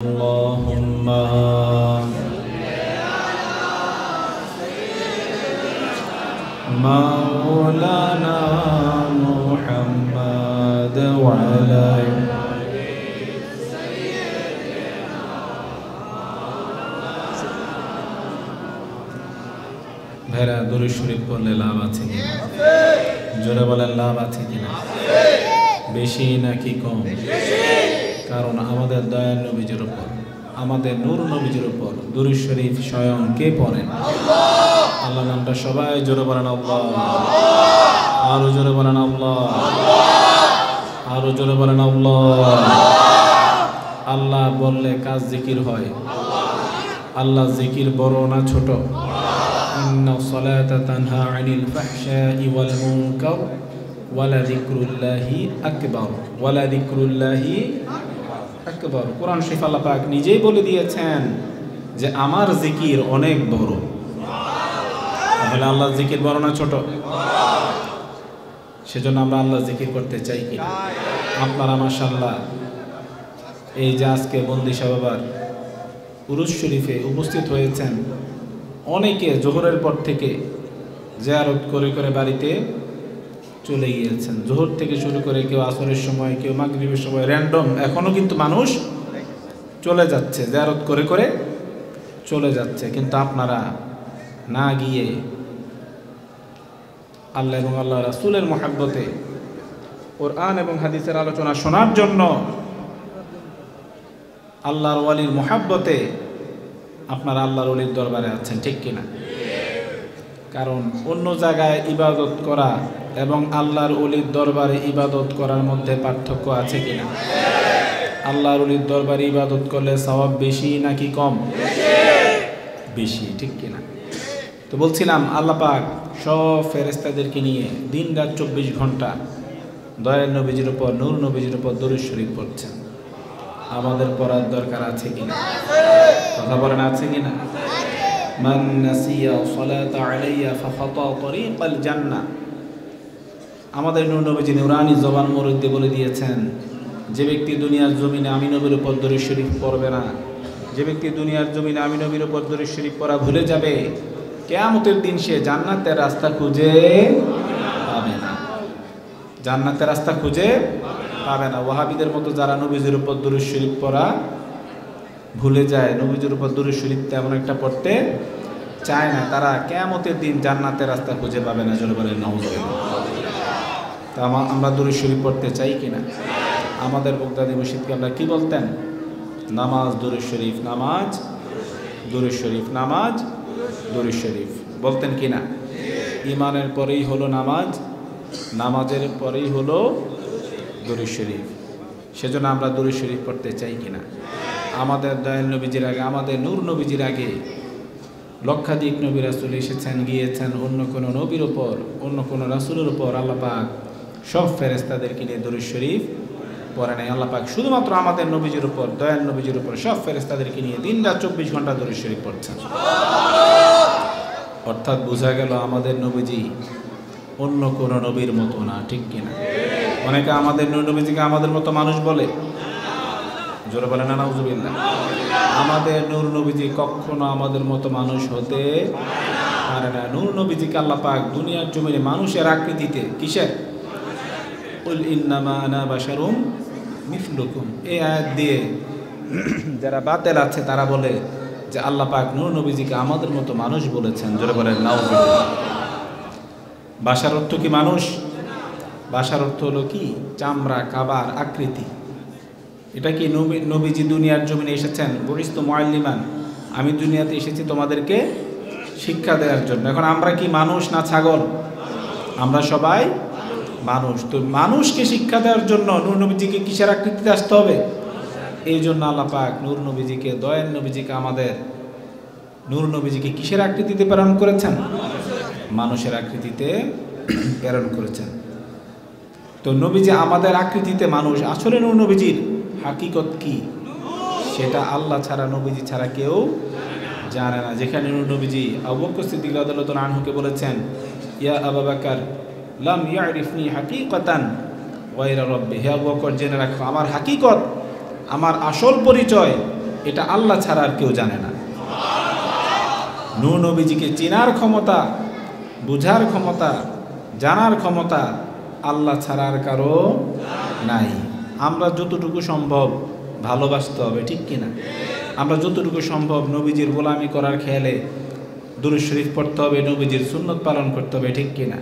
اللهم مولانا محمد وعلى ভাইরা দরুদ শরীফ পড়লে লাভ আছে কিনা? জোরে বলেন লাভ আছে কিনা? বেশি নাকি কম? কারণ আমাদের দয়াল নবীজির উপর, আমাদের নূর নবীজির উপর দরুদ শরীফ স্বয়ং কে পড়েন? আল্লাহ নামটা সবাই জোরে বলেন আল্লাহ, আরো জোরে বলেন আল্লাহ, আরো জোরে বলেন আল্লাহ। আল্লাহ বললে কাজ জিকির হয়। আল্লাহ জিকির বড় না ছোট? ইন্না সালাতা তানহা আনিল ফাহশাই ওয়াল মুনকার ওয়ালা যিকরুল্লাহি আকবার, ওয়ালা যিকরুল্লাহি আকবার। কোরআন শরীফ আল্লাহ পাক নিজেই বলে দিয়েছেন যে আমার জিকির অনেক বড়। তাহলে আল্লাহর জিকির বড় না ছোট? সেজন্য আমরা আল্লাহ জিকির করতে চাই কি? আপনারা মাশাআল্লাহ এই যে আজকে বন্দিশা বাবার উরুস শরীফে উপস্থিত হয়েছেন, অনেকে জোহরের পর থেকে জিয়ারত করে করে বাড়িতে চলে গিয়েছেন। জোহর থেকে শুরু করে কেউ আসরের সময়, কেউ মাগরিবের সময়, র্যান্ডম এখনো কিন্তু মানুষ চলে যাচ্ছে, জিয়ারত করে করে চলে যাচ্ছে। কিন্তু আপনারা না গিয়ে আল্লাহ এবং আল্লাহ রাসূলের মহব্বতে কোরআন এবং হাদিসের আলোচনা শোনার জন্য, আল্লাহর ওয়ালির মহব্বতে আপনারা আল্লাহর ওলির দরবারে আছেন, ঠিক কিনা? কারণ অন্য জায়গায় ইবাদত করা এবং আল্লাহর ওলির দরবারে ইবাদত করার মধ্যে পার্থক্য আছে কিনা? আল্লাহর ওলির দরবারে ইবাদত করলে সওয়াব বেশি নাকি কম? বেশি, ঠিক কিনা? তো বলছিলাম আল্লাহ পাক সব ফেরেশতাদেরকে নিয়ে দিন রাত 24 ঘন্টা দয়াল নবীজির উপর, নূর নবীজির উপর দরুদ শরীফ পড়ছেন। আমাদের পড়ার দরকার আছে কিনা? কথা বলেন আছে কিনা? মান নাসিয়া সালাতা আলাইয়া ফাখাতা তরিকাল জান্নাহ। আমাদের নূর নবীজি নুরানি জবান মুরুদ্দি বলে দিয়েছেন, যে ব্যক্তি দুনিয়ার জমিনে আমি নবীর উপর দরুদ শরীফ পড়বে না, যে ব্যক্তি দুনিয়ার জমিনে আমি নবীর উপর দরুদ শরীফ পড়া ভুলে যাবে, কিয়ামতের দিন সে জান্নাতের রাস্তা খুঁজে পাবে না। জান্নাতের রাস্তা খুঁজে পাবে না। ওয়াহাবিদের মতো যারা নবীজির উপর দরুদ শরীফ পড়া ভুলে যায়, নবীজির উপর দরুদ শরীফ তেমন একটা পড়তে চায় না, তারা কিয়ামতের দিন জান্নাতের রাস্তা খুঁজে পাবে না। জোরে বলেন নাউজুবিল্লাহ। তা আমরা দরুদ শরীফ পড়তে চাই কিনা? আমাদের বগদাদি মুর্শিদকে আমরা কি বলতেন? নামাজ দরুদ শরীফ, নামাজ দরুদ শরীফ, নামাজ দরুদ শরীফ বলতেন কিনা? ঈমানের পরেই হলো নামাজ, নামাজের পরেই হলো দরুদ শরীফ। সেজন্য আমরা দরুদ শরীফ পড়তে চাই কিনা? আমাদের দয়াল নবীজির আগে, আমাদের নূর নবীজির আগে লক্ষাধিক নবী রাসূল এসেছেন, গিয়েছেন। অন্য কোনো নবীর উপর, অন্য কোনো রাসূলের উপর আল্লাহ পাক সব ফেরেশতাদেরকে নিয়ে দরুদ শরীফ পড়ে নাই। আল্লাহ পাক শুধুমাত্র আমাদের নবীজির উপর, দয়াল নবীজির উপর সব ফেরেশতাদেরকে নিয়ে দিন রাত 24 ঘন্টা দরুদ শরীফ পড়ছেন। অর্থাৎ বোঝা গেল আমাদের নবীজি অন্য কোনো নবীর মতো না, ঠিক কিনা? অনেকে আমাদের নূর নবীজিকে আমাদের মতো মানুষ বলে। জোরে বলে না নাউজুবিল্লাহ। আমাদের নূর নবীজি কখনো আমাদের মতো মানুষ হতে পারে না। নূর নবীজিকে আল্লাহ পাক দুনিয়ার জমিনে মানুষের আকৃতিতে, কিসের? কুল ইন্নামা আনা বাশারুম মিথলুকুম, এই আয়াত দিয়ে যারা বাতেল আছে তারা বলে যে আল্লাহ পাক নূর নবীজিকে আমাদের মতো মানুষ বলেছেন। জোরে বলেন নাউজুবিল্লাহ। বাশার অর্থ কি মানুষ? বাশার অর্থ হলো কি? চামড়া, কাবার, আকৃতি। এটা কি নবীজি দুনিয়ার জমিনে এসেছেন বুইস্তু মুআল্লিমান, আমি দুনিয়াতে এসেছি তোমাদেরকে শিক্ষা দেওয়ার জন্য। এখন আমরা কি মানুষ না ছাগল? আমরা সবাই মানুষ। তো মানুষকে শিক্ষা দেওয়ার জন্য নূর নবীজিকে কিসের আকৃতিতে আসতে হবে? এই জন্য আল্লাহ পাক নূর নবীজিকে, দয়াল নবীজিকে, আমাদের নূর নবীজিকে কিসের আকৃতিতে প্রেরণ করেছেন? মানুষের আকৃতিতে প্রেরণ করেছেন। তো নবীজি আমাদের আকৃতিতে মানুষ। আসলে নূর নবীজির হাকিকত কি সেটা আল্লাহ ছাড়া, নবীজি ছাড়া কেউ জানে না। যেখানে নূর নবীজি আবু বকর সিদ্দিক রাদিয়াল্লাহু আনহুকে বলেছেন, ইয়া আবু বকর লাম ইয়ারিফনি হাকিকাতান ওয়াইরা রাব্বি, হে আবু বকর জেনে রাখো আমার হাকিকত, আমার আসল পরিচয় এটা আল্লাহ ছাড়া আর কেউ জানে না। নূহ নবীজিকে চেনার ক্ষমতা, বুঝার ক্ষমতা, জানার ক্ষমতা আল্লাহ ছাড়া আর কারো নাই। আমরা যতটুকু সম্ভব ভালোবাসতে হবে, ঠিক কিনা? আমরা যতটুকু সম্ভব নবীজির গোলামি করার খেয়ালে দুরূদ শরীফ পড়তে হবে, নবীজির সুন্নত পালন করতে হবে, ঠিক কিনা?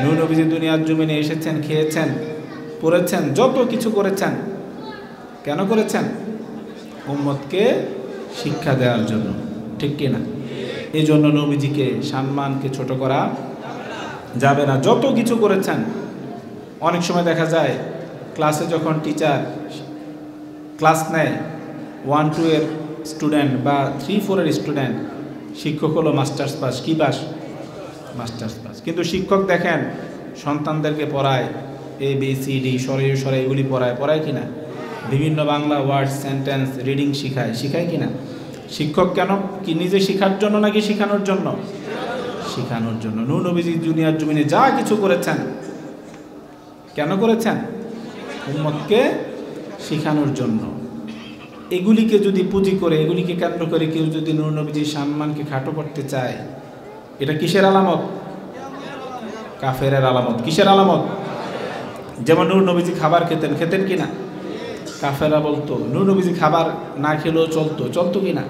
নূহ নবীজি দুনিয়ার জমিনে এসেছেন, খেয়েছেন, পড়েছেন, যত কিছু করেছেন। কেন করেছেন? উম্মতকে শিক্ষা দেওয়ার জন্য, ঠিক কিনা? এই জন্য নবীজিকে সম্মানকে ছোট করা যাবে না। যত কিছু করেছেন, অনেক সময় দেখা যায় ক্লাসে যখন টিচার ক্লাস নেয় 1-2 এর স্টুডেন্ট বা 3-4 এর স্টুডেন্ট, শিক্ষক হলো মাস্টার্স পাস। কি পাস? Masters pass. কিন্তু শিক্ষক দেখেন সন্তানদেরকে পড়ায় ABCD সরে এগুলি পড়ায় কিনা? বিভিন্ন বাংলা ওয়ার্ড, সেন্টেন্স, রিডিং শিখায় কিনা? শিক্ষক কেন? কি নিজে শেখার জন্য নাকি শেখানোর জন্য? শেখানোর জন্য। নূহ নবীজি দুনিয়ার জমিনে যা কিছু করেছেন, কেন করেছেন? উম্মতকে শেখানোর জন্য। এগুলিকে যদি পুঁজি করে, এগুলিকে কেন্দ্র করে কেউ যদি নূহ নবীজির সম্মানকে খাটো করতে চায়, এটা কিসের আলামত? কাফেরের আলামত। কিসের আলামত? যেমন নূহ নবীজি খাবার খেতেন কিনা? কাফেরা বলতো নূহ নবীজি খাবার না খেলেও চলতো কিনা?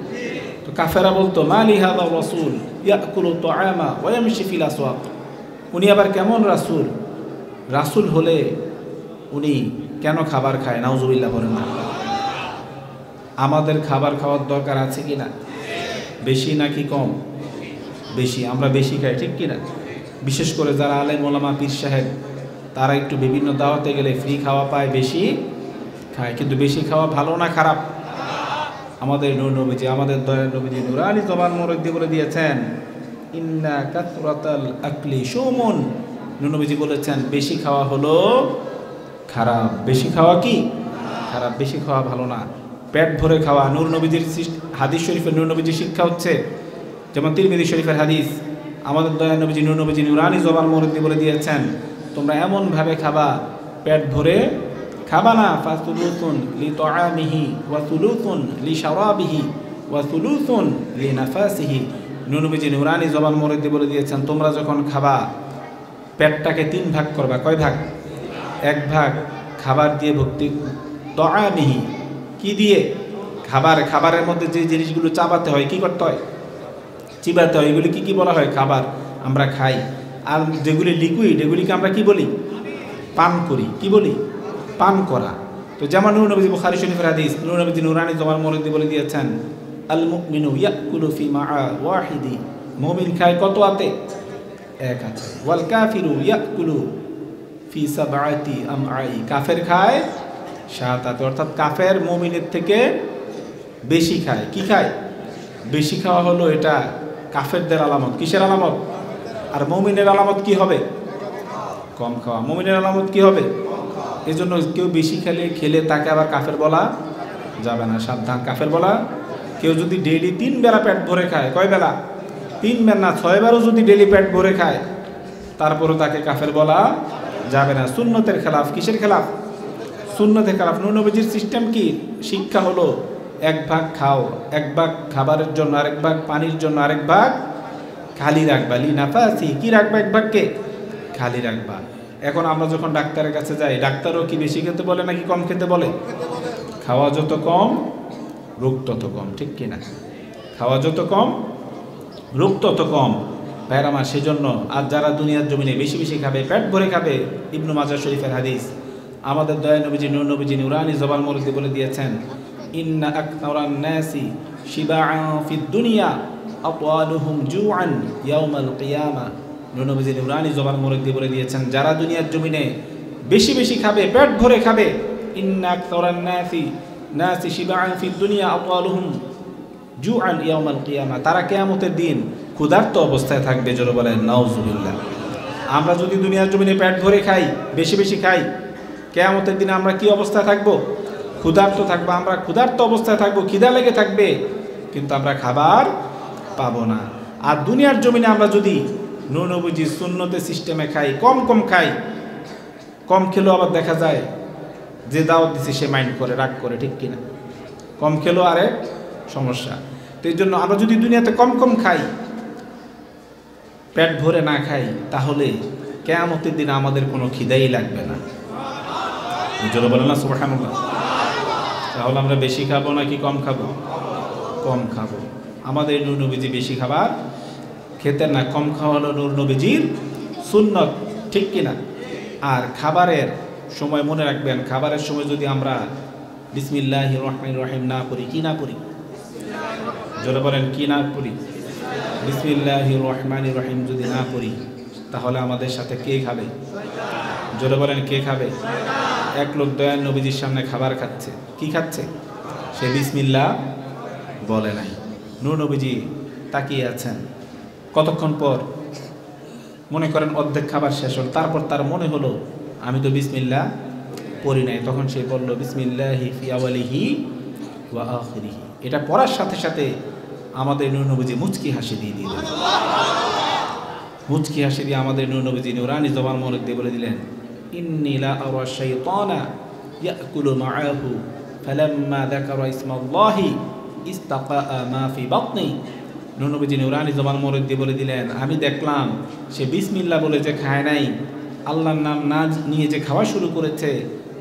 তো কাফেরা বলতো মালি হাযা রাসূল ইয়াকুলু তাআমা ওয়া ইয়ামশি ফিল আসওয়াক। উনি আবার কেমন রাসূল? রাসূল হলে উনি কেন খাবার খায়? নাউজুবিল্লাহ বলেন না। আমাদের খাবার খাওয়ার দরকার আছে কিনা? বেশি নাকি কম? বেশি। আমরা বেশি খাই, ঠিক কিনা? বিশেষ করে যারা আলেম ওলামা, পীর সাহেব, তারা একটু বিভিন্ন দাওয়াতে গেলে ফ্রি খাওয়া পায়, বেশি খায়। কিন্তু বেশি খাওয়া ভালো না খারাপ? আমাদের নূহ নবীজি, আমাদের দয়ার নবীজি নুরানি জবান মুরব্বি বলে দিয়েছেন, ইন্না কাসরাতাল আকলি শুমুন। নূহ নবীজি বলেছেন বেশি খাওয়া হলো খারাপ। বেশি খাওয়া কি? খারাপ। বেশি খাওয়া ভালো না। পেট ভরে খাওয়া। নূহ নবীজির হাদিস শরীফের নূহ নবীজির শিক্ষা হচ্ছে, যেমন তিরমিজি শরীফের হাদিস, আমাদের দয়ার নবীজি নূহ নবীজি নুরানি জবান মুরব্বি বলে দিয়েছেন, তোমরা এমনভাবে খাবা, পেট ভরে খাবা না। ফাসুলুসুন লি তাআমিহি ওয়া সুলুসুন লি শারাবিহি ওয়া সুলুসুন লি নাফাসিহি। নূহ নবীজি নুরানি জবান মুরব্বি বলে দিয়েছেন, তোমরা যখন খাবা পেটটাকে 3 ভাগ করবা। কয় ভাগ? 1 ভাগ খাবার দিয়ে ভর্তি। তাআমিহি কি দিয়ে? খাবারের মধ্যে যে জিনিসগুলো চাবাতে হয়, কি করতে হয়? চিবাতে হয়। এগুলি কি বলা হয়? খাবার। আমরা খাই। আর যেগুলি লিকুইড, এগুলিকে আমরা কি বলি? পান করি। কি বলি? পান করা। তো যেমন নূহ নবীজি বুখারী শরীফের হাদিস, নূহ নবীজি নুরানি জবান মুরব্বি বলে দিয়েছেন, আল মুমিনু ইয়াকুলু ফি মাআ ওয়াহিদি। মুমিন খায় কত হাতে? 1 হাতে। ওয়াল কাফিরু ইয়াকুলু ফি সাবআতি আমআই। কাফের খায় 7 হাতে। অর্থাৎ কাফের মুমিনের থেকে বেশি খায়। কি খায়? বেশি খাওয়া হলো এটা কাফেরদের আলামত। কিসের আলামত? আর মুমিনের আলামত কি হবে? কম খাওয়া। মুমিনের আলামত কি হবে? এই জন্য কেউ বেশি খেলে তাকে আবার কাফের বলা যাবে না। সাবধান, কাফের বলা। কেউ যদি ডেইলি 3 বেলা পেট ভরে খায়, কয় বেলা? 3 বেলা না, 6 বারও যদি ডেইলি পেট ভরে খায়, তারপরও তাকে কাফের বলা যাবে না। সুন্নতের খেলাফ। কিসের খেলাফ? সুন্নতের খেলাফ। নূহ নবীজির সিস্টেম কি? শিক্ষা হলো 1 ভাগ খাও, 1 ভাগ খাবারের জন্য, আরেক ভাগ পানির জন্য, আরেক ভাগ খালি রাখবা। লি নাফাসি। কি রাখবা? 1 ভাগকে খালি রাখবা। এখন আমরা যখন ডাক্তারের কাছে যাই, ডাক্তারও কি বেশি খেতে বলে নাকি কম খেতে বলে? খাওয়া যত কম রোগ তত কম, ঠিক কিনা? খাওয়া যত কম রোগ তত কম। ভাইরা আমার, সেজন্য আর যারা দুনিয়ার জমিনে বেশি বেশি খাবে, পেট ভরে খাবে, ইবনু মাজাহ শরীফের হাদিস, আমাদের দয়া নবীজি নূহ নবীজি নুরানি জবান মুরব্বি বলে দিয়েছেন, ইন্না আকতারান নাসি শিবাআন ফিদ দুনিয়া আতওয়ালুহুম জুআন ইয়াউমাল কিয়ামা। নূহ নবীজি নুরানি জবান মুরব্বি বলে দিয়েছেন, যারা দুনিয়ার জমিনে বেশি বেশি খাবে, পেট ভরে খাবে, ইন্না আকতারান নাসি শিবাআন ফিদ দুনিয়া আতওয়ালুহুম জুআন ইয়াউমাল কিয়ামা, তারা কিয়ামতের দিন ক্ষুধার্ত অবস্থায় থাকবে। জোরে বলেন নাউজুবিল্লাহ। আমরা যদি দুনিয়ার জমিনে পেট ভরে খাই, বেশি বেশি খাই, কিয়ামতের দিনে আমরা কি অবস্থায় থাকবো? ক্ষুধার্ত থাকবো। আমরা ক্ষুধার্ত অবস্থায় থাকবো, খিদা লেগে থাকবে, কিন্তু আমরা খাবার পাবো না। আর দুনিয়ার জমিনে আমরা যদি নূহ নবীজির সুন্নতের সিস্টেমে খাই, কম কম খাই, কম খেলেও আবার দেখা যায় যে দাওয়াত দিচ্ছে সে মাইন্ড করে, রাগ করে, ঠিক কিনা? কম খেলো আরে সমস্যা। তো এই জন্য আমরা যদি দুনিয়াতে কম কম খাই, পেট ভরে না খাই, তাহলে কিয়ামতের দিন আমাদের কোনো খিদাই লাগবে না। জোরে বলেন না সুবহানাল্লাহ। তাহলে আমরা বেশি খাবো নাকি কম খাবো? কম খাবো। আমাদের নূর নবীজি বেশি খাবার খেতেন না, কম খাওয়া হলো নূর নবীজির সুন্নত, ঠিক কিনা? আর খাবারের সময় মনে রাখবেন, খাবারের সময় যদি আমরা বিসমিল্লাহির রহমানির রহিম না পড়ি, কি না পড়ি? জোরে বলেন, কি না পড়ি? বিসমিল্লাহির রহমানির রহিম যদি না পড়ি, তাহলে আমাদের সাথে কে খাবে? জোরে বলেন, কে খাবে? এক লোক দয়াল নবীজির সামনে খাবার খাচ্ছে, কি খাচ্ছে? সে বিসমিল্লাহ বলে নাই। নূর নবীজি তাকিয়ে আছেন। কতক্ষণ পর মনে করেন অর্ধেক খাবার শেষ হল, তারপর তার মনে হলো আমি তো বিসমিল্লাহ পড়ি নাই। তখন সে বলল বিসমিল্লাহি ফি আওয়ালিহি ওয়া আখিরিহি। এটা পড়ার সাথে সাথে আমাদের নূর নবীজি মুচকি হাসি দিয়ে দিলেন। মুচকি হাসি দিয়ে আমাদের নূর নবীজি নুরানি জবান মোবারক দিয়ে বলে দিলেন, ইন্নী লা আরা শাইতানা ইয়াকুলু মাআহু ফালাম্মা যাকারা ইসমাল্লাহি ইস্তাকা মা ফি বাতনি। নূর নবীজি নুরানি জবান মোবারক দিয়ে বলে দিলেন, আমি দেখলাম সে বিসমিল্লাহ বলে যে খায় নাই, আল্লাহর নাম না নিয়ে যে খাওয়া শুরু করেছে,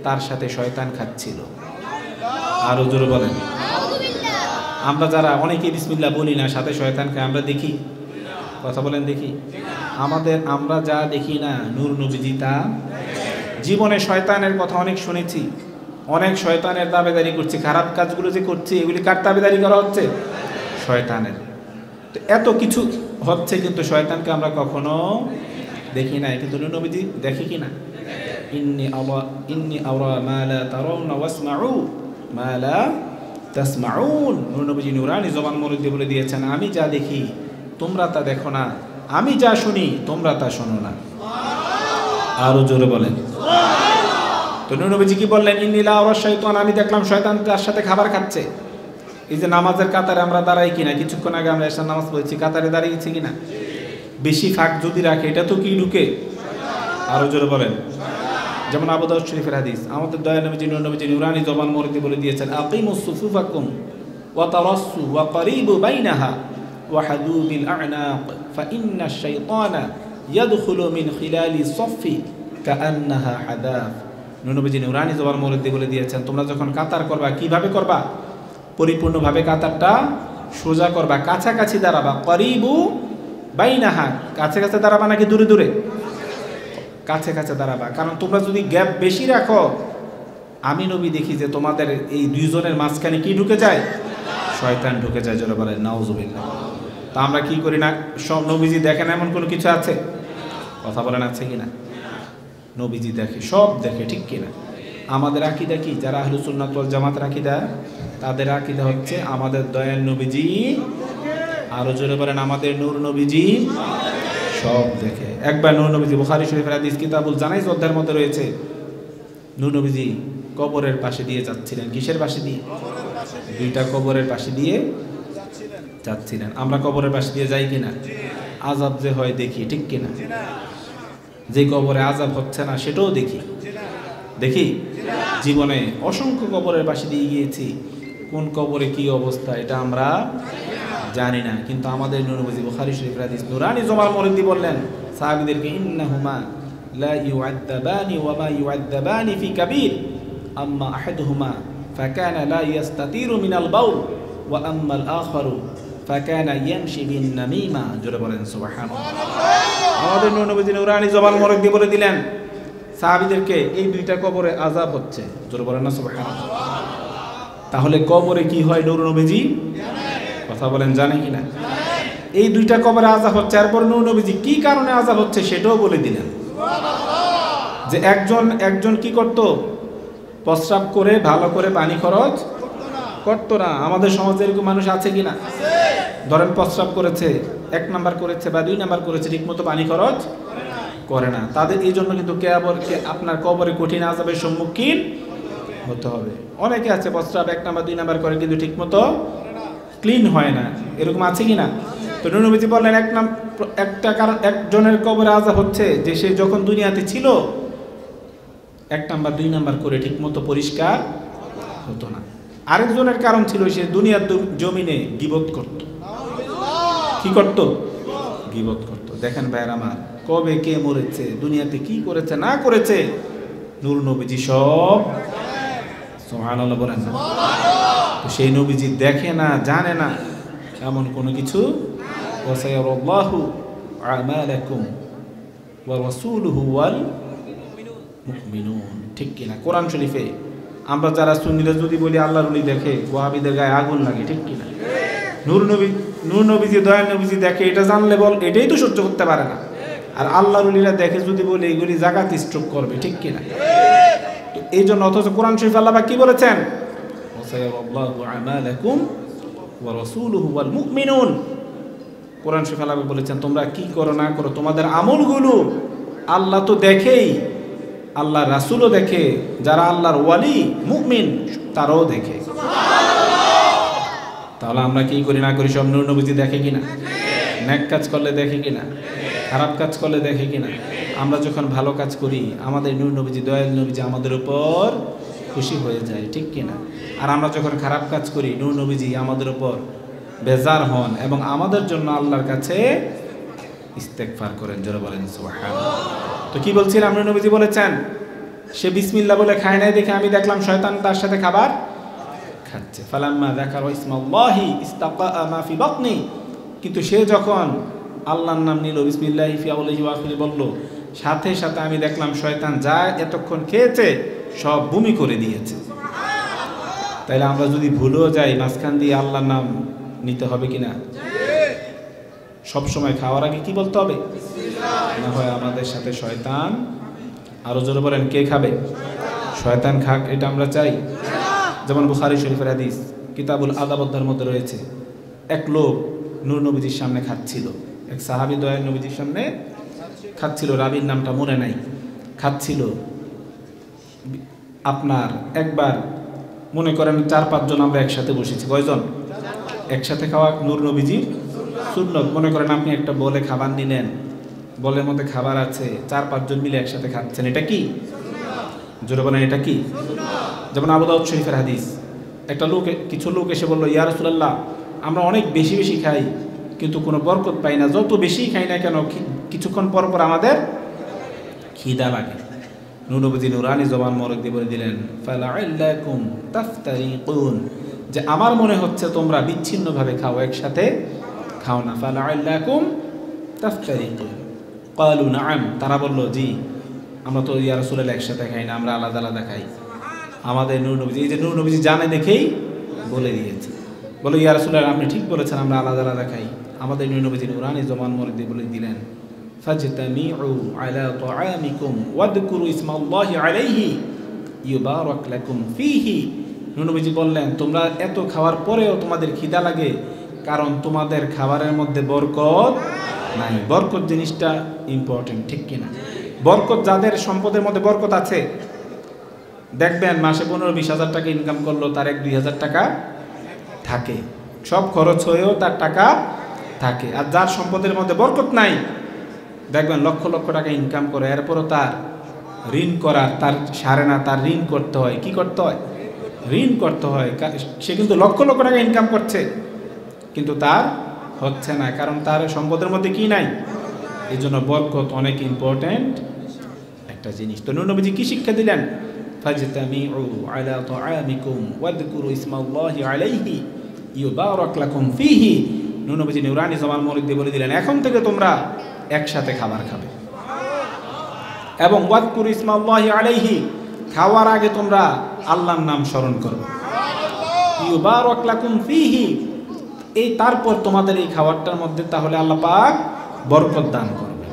তার সাথে শয়তান খাচ্ছিল। আরো জোরে বলেন। আমরা যারা অনেকেই বিসমিল্লাহ বলি না, সাথে শয়তান খায়, আমরা দেখি? কথা বলেন, দেখি? আমরা যা দেখি না, নূর নবীজি তা। জীবনে শয়তানের কথা অনেক শুনেছি, অনেক শয়তানের দাবেদারি করছি। খারাপ কাজগুলো যে করছি, এগুলি কার দাবেদারি করা হচ্ছে? শয়তানের। তো এত কিছু হচ্ছে, কিন্তু শয়তানকে আমরা কখনো দেখি নাই। কিন্তু নূর নবীজি দেখি কিনা? ইন্নী আরা মা লা তারাউনা ওয়াসমাউ মা লা তাসমাউন। নূর নবীজি নুরানি জবান মোবারক দিয়ে বলে দিয়েছেন, আমি যা দেখি তোমরা তা দেখো না, আমি যা শুনি তোমরা তা শোনো না। আরো জোরে বলেন। তো নূর নবীজি কি বললেন? ইন্নী লা আরা শাইতান, আমি দেখলাম শয়তান তার সাথে খাবার খাচ্ছে। এই যে নামাজের কাতারে আমরা দাঁড়াই কিনা, কিছুক্ষণ আগে আমরা এসে নামাজ পড়েছি, কাতারে দাঁড়িয়েছি কিনা? বেশি ফাঁক যদি রাখে, এটা তো কি ঢুকে? আরো জোরে বলেন। যেমন আবু দাউদ শরীফের হাদিস, আমাদের দয়াল নবীজি নূর নবীজি নুরানি জবান মোবারক দিয়ে বলে দিয়েছেন, আকিমুস সুফুফাকুম ওয়া তারাসসু ওয়া করিবু বাইনাহা ওয়া হাদু বিল আ'নাক ফা ইন্নাশ শাইতানা ইয়াদখুলু মিন খিলালি সফফি কাআন্নাহা হাদাফ। নূর নবীজি নুরানি জবান মোবারক দিয়ে বলে দিয়েছেন, তোমরা যখন কাতার করবা, কিভাবে করবা? পরিপূর্ণভাবে কাতারটা সোজা করবা, কাছাকাছি দাঁড়াবা। করিবু বাইনাহা, কাছে কাছে দাঁড়াবা নাকি দূরে দূরে? কাছে কাছে দাঁড়াবা। কারণ তোমরা যদি গ্যাপ বেশি রাখো, আমি নবী দেখি যে তোমাদের এই দুইজনের মাঝখানে কি ঢুকে যায়? শয়তান ঢুকে যায়। জোরে বলেন নাউজুবিল্লাহ। তা আমরা কি করি না? সব নবীজি দেখেন এমন কোনো কিছু আছে? কথা বলেন, আছে কিনা? নবীজি দেখে, সব দেখে, ঠিক কিনা? আমাদের আকীদা কি? যারা আহলুস সুন্নাত ওয়াল জামাতের আকীদা, তাদের আকীদা হচ্ছে আমাদের দয়াল নবীজি, আরো জোরে বলেন আমাদের নূর নবীজি সব দেখে। একবার নূর নবীজি, বুখারী শরীফের হাদিস কিতাবুল জানাইজ অধ্যায়ের মধ্যে রয়েছে, নূর নবীজি কবরের পাশে দিয়ে যাচ্ছিলেন। কিসের পাশে দিয়ে? দুইটা কবরের পাশে দিয়ে যাচ্ছিলেন। আমরা কবরের পাশে দিয়ে যাই কিনা? আযাব যে হয় দেখি, ঠিক কিনা? যে কবরে আযাব হচ্ছে না সেটাও দেখি, দেখি? জীবনে অসংখ্য কবরের পাশে দিয়ে গিয়েছি, কোন কবরে কি অবস্থা এটা আমরা জানি না। কিন্তু আমাদের নূর নবীজি বুখারী শরীফের হাদিস নুরানি জবান মোবারক দিয়ে বললেন সাহাবীদেরকে, ইন্নাহুমা লা ইউআদ্দাবানি ওয়া মা ইউআদ্দাবানি ফি কাবীর আম্মা আহাদুহুমা ফাকানা লা ইস্তাতিরু মিনাল বাউল ওয়া আম্মাল আখারু ফাকানা ইয়ামশি বিন নামিমা। জোরে বলেন সুবহানাল্লাহ। আমাদের নূর নবীজি নুরানি জবান মোবারক দিয়ে বলে দিলেন সাহাবীদেরকে, এই দুইটা কবরে আযাব হচ্ছে। জোরে বলেন না সুবহানাল্লাহ। তাহলে কবরে কি হয় নূর নবীজি কথা বলেন, জানে কিনা? এই দুইটা কবরে আযাব হচ্ছে। এরপর নূর নবীজি কি কারণে আযাব হচ্ছে সেটাও বলে দিলেন। যে একজন কি করত? প্রস্রাব করে ভালো করে পানি খরচ করতো না। আমাদের সমাজে এরকম মানুষ আছে কিনা? ধরেন প্রস্রাব করেছে, 1 নাম্বার করেছে বা 2 নাম্বার করেছে, ঠিকমতো পানি খরচ করে না। তাদের এই জন্য কিন্তু আপনার কবরে কঠিন আযাবের সম্মুখীন হতে হবে। অনেকে আছে প্রস্রাব 1 নাম্বার 2 নাম্বার করে, কিন্তু ঠিকমতো ক্লিন হয় না। এরকম আছে কিনা? তো নূর নবীজি বললেন একজনের কবরে আযাব হচ্ছে যে সে যখন দুনিয়াতে ছিল 1 নাম্বার 2 নাম্বার করে ঠিকমতো পরিষ্কার হতো না। আরেকজনের কারণ ছিল সে দুনিয়ার জমিনে গীবত করত। কি করত? গীবত করত। দেখেন ভাইয়ের আমার, কবে কে মরেছে, দুনিয়াতে কি করেছে না করেছে, নূর নবীজি সব সুবহানাল্লাহ বলেন না। তো সেই নবীজি দেখে না, জানে না এমন কোনো কিছু। ওয়াসায়ারাল্লাহু আমালাকুম ওয়া রাসূলুহু ওয়াল মুমিনুন, ঠিক কিনা? কোরআন শরীফে আমরা যারা সুন্নিরা যদি বলি আল্লাহর ওলি দেখে, ওয়াহাবীদের গায়ে আগুন লাগে, ঠিক কিনা? নূর নবীজি দয়াল নবীজি দেখে, এটা জানলে বল এটাই তো সহ্য করতে পারে না। আর আল্লাহর ওলিরা দেখে যদি বলে, এগুলি জাগাত স্ট্রোক করবে, ঠিক কিনা? তো এই জন্য অথচ কোরআন শরীফ আল্লাহ কি বলেছেন? ওয়াসায়ারাল্লাহু আমালাকুম ওয়া রাসূলুহু ওয়াল মুমিনুন। কোরআন শরীফ আল্লাহ বলেছেন তোমরা কি করো না করো, তোমাদের আমলগুলো আল্লাহ তো দেখেই, আল্লাহ রাসূলও দেখে, যারা আল্লাহর ওয়ালি মুমিন তারাও দেখে। তাহলে আমরা কি করি না করি সব নূর নবীজি দেখে কিনা? নেক কাজ করলে দেখে কিনা? খারাপ কাজ করলে দেখে কিনা? আমরা যখন ভালো কাজ করি আমাদের নূর নবীজি দয়াল নবীজি আমাদের উপর খুশি হয়ে যায়, ঠিক কিনা? আর আমরা যখন খারাপ কাজ করি নূর নবীজি আমাদের উপর বেজার হন এবং আমাদের জন্য আল্লাহর কাছে ইস্তেগফার করেন। যারা বলেন সুবহানাল্লাহ। তো কি বলছিলাম, নূর নবীজি বলেছেন সে বিসমিল্লাহ বলে খায় নাই দেখে আমি দেখলাম শয়তান তার সাথে খাবার খাচ্ছে। ফালাম্মা যাকারা ইসমাল্লাহি ইস্তাকা মা ফি বাতনি, কিন্তু সে যখন আল্লাহর নাম নিল, বিসমিল্লাহি ফি আউলিহি ওয়া আখিরি বলল, সাথে সাথে আমি দেখলাম শয়তান যা এতক্ষণ খেয়েছে সব বমি করে দিয়েছে। তাইলে আমরা যদি ভুলেও যাই মাঝখান দিয়ে আল্লাহর নাম নিতে হবে কিনা? সব সময় খাওয়ার আগে কি বলতে হবে? না হয় আমাদের সাথে শয়তান, আরো জোরে বলেন কে খাবে? শয়তান খাক, এটা আমরা চাই? যেমন বুখারী শরীফের হাদিস কিতাবুল আদাবদের মধ্যে রয়েছে, এক লোক নূর নবীজির সামনে খাচ্ছিল, এক সাহাবী দয়াল নবীজির সামনে খাচ্ছিল, রাবীর নামটা মনে নাই, খাচ্ছিল। আপনার একবার মনে করেন 4-5 জন আমরা একসাথে বসেছি, কয়জন? একসাথে খাওয়া নূর নবীজির সুন্নত। মনে করেন আপনি একটা বলে খাবার নিলেন, বলের মধ্যে খাবার আছে, 4-5 জন মিলে একসাথে খাচ্ছেন, এটা কি? জোরে বলেন এটা কি? যেমন আবু দাউদ শরীফের হাদিস, একটা লোক, কিছু লোক এসে বলল, ইয়া রাসূলুল্লাহ আমরা অনেক বেশি বেশি খাই কিন্তু কোনো বরকত পাই না, যত বেশি খাই না কেন কিছুক্ষণ পর পর আমাদের খিদা লাগে। নূর নবীজি নুরানি জবান মোবারক দিয়ে বলে দিলেন, ফালাআল্লাকুম তাফতারিকুন, যে আমার মনে হচ্ছে তোমরা বিচ্ছিন্নভাবে খাও, একসাথে খাও না। ফালাআল্লাকুম তাফতারিকুন, ক্বালু নাআম, তারা বলল জি, আমরা তো ইয়া রাসূলুল্লাহ একসাথে খাই না, আমরা আলাদা আলাদা খাই। আমাদের নূর নবীজি, এই যে নূর নবীজি জানে দেখেই বলে দিয়েছে, বলে ইয়া রাসূলুল্লাহ আপনি ঠিক বলেছেন, আমরা আলাদা আলাদা খাই। আমাদের নূর নবীজি নুরানি জবান মোবারক দিয়ে বলে দিলেন, ফাজতামিউ আলা তাআমিকুম ওয়াদকুরু ইসমাল্লাহি আলাইহি ইউবারাক লাকুম ফীহি। নূর নবীজি বললেন তোমরা এত খাওয়ার পরেও তোমাদের খিদা লাগে, কারণ তোমাদের খাবারের মধ্যে বরকত নাই। বরকত জিনিসটা ইম্পর্টেন্ট, ঠিক কিনা? বরকত, যাদের সম্পদের মধ্যে বরকত আছে, দেখবেন মাসে 15-20 হাজার টাকা ইনকাম করলো, তার 1-2 হাজার টাকা থাকে, সব খরচ হয়েও তার টাকা থাকে। আর যার সম্পদের মধ্যে বরকত নাই, দেখবেন লক্ষ লক্ষ টাকা ইনকাম করে, এরপরও তার ঋণ করার, তার সারে না, তার ঋণ করতে হয়। কি করতে হয়? ঋণ করতে হয়। সে কিন্তু লক্ষ লক্ষ টাকা ইনকাম করছে কিন্তু তার হচ্ছে না, কারণ তার সম্পদের মধ্যে কি নাই। এই জন্য বরকত অনেক ইম্পর্টেন্ট একটা জিনিস। তো নূর নবীজি কি শিক্ষা দিলেন? ফাজতামিউ আলা তাআমিকুম ওয়াদকুরু ইসমাল্লাহি আলাইহি ইউবারাক লাকুম ফীহি। নূর নবীজি নুরানি জবান মোবারক দিয়ে বলে দিলেন এখন থেকে তোমরা একসাথে খাবার খাবে, এবং ওয়াদকুরু ইসমাল্লাহি আলাইহি, খাওয়ার আগে তোমরা আল্লাহর নাম স্মরণ করবে, ইউবারাক লাকুম ফীহি, এই তারপর তোমাদের এই খাবারটার মধ্যে তাহলে আল্লাহ পাক বরকত দান করবে।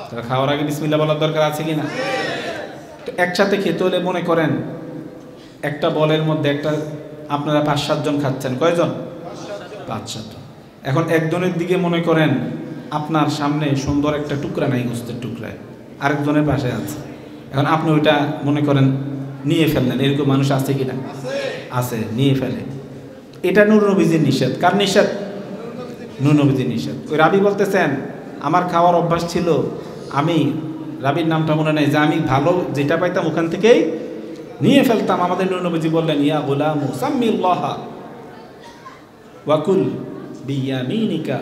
তাহলে খাওয়ার আগে বিসমিল্লাহ বলার দরকার আছে কিনা? তো একসাথে খেতে হলে মনে করেন একটা বলের মধ্যে একটা আপনারা 5-7 জন খাচ্ছেন, কয়জন? 5-7 জন। এখন একজনের দিকে মনে করেন আপনার সামনে সুন্দর একটা টুকরা নাই, গোস্তের টুকরায়, আরেকজনের পাশে আছে, এখন আপনি ওইটা মনে করেন নিয়ে ফেললেন, এরকম মানুষ আছে কিনা? আছে, নিয়ে ফেলে। এটা নূর নবীজির নিষেধ। কার নিষেধ? নূর নবীজির নিষেধ। ওই রাবি বলতেছেন আমার খাওয়ার অভ্যাস ছিল, আমি রাবির নামটা মনে নেই, যে আমি ভালো যেটা পাইতাম ওখান থেকেই নিয়ে ফেলতাম। আমাদের নূর নবীজি বললেন, ইয়া গুলামু সাম্মিল্লাহ ওয়াকুল বিয়ামিনিকা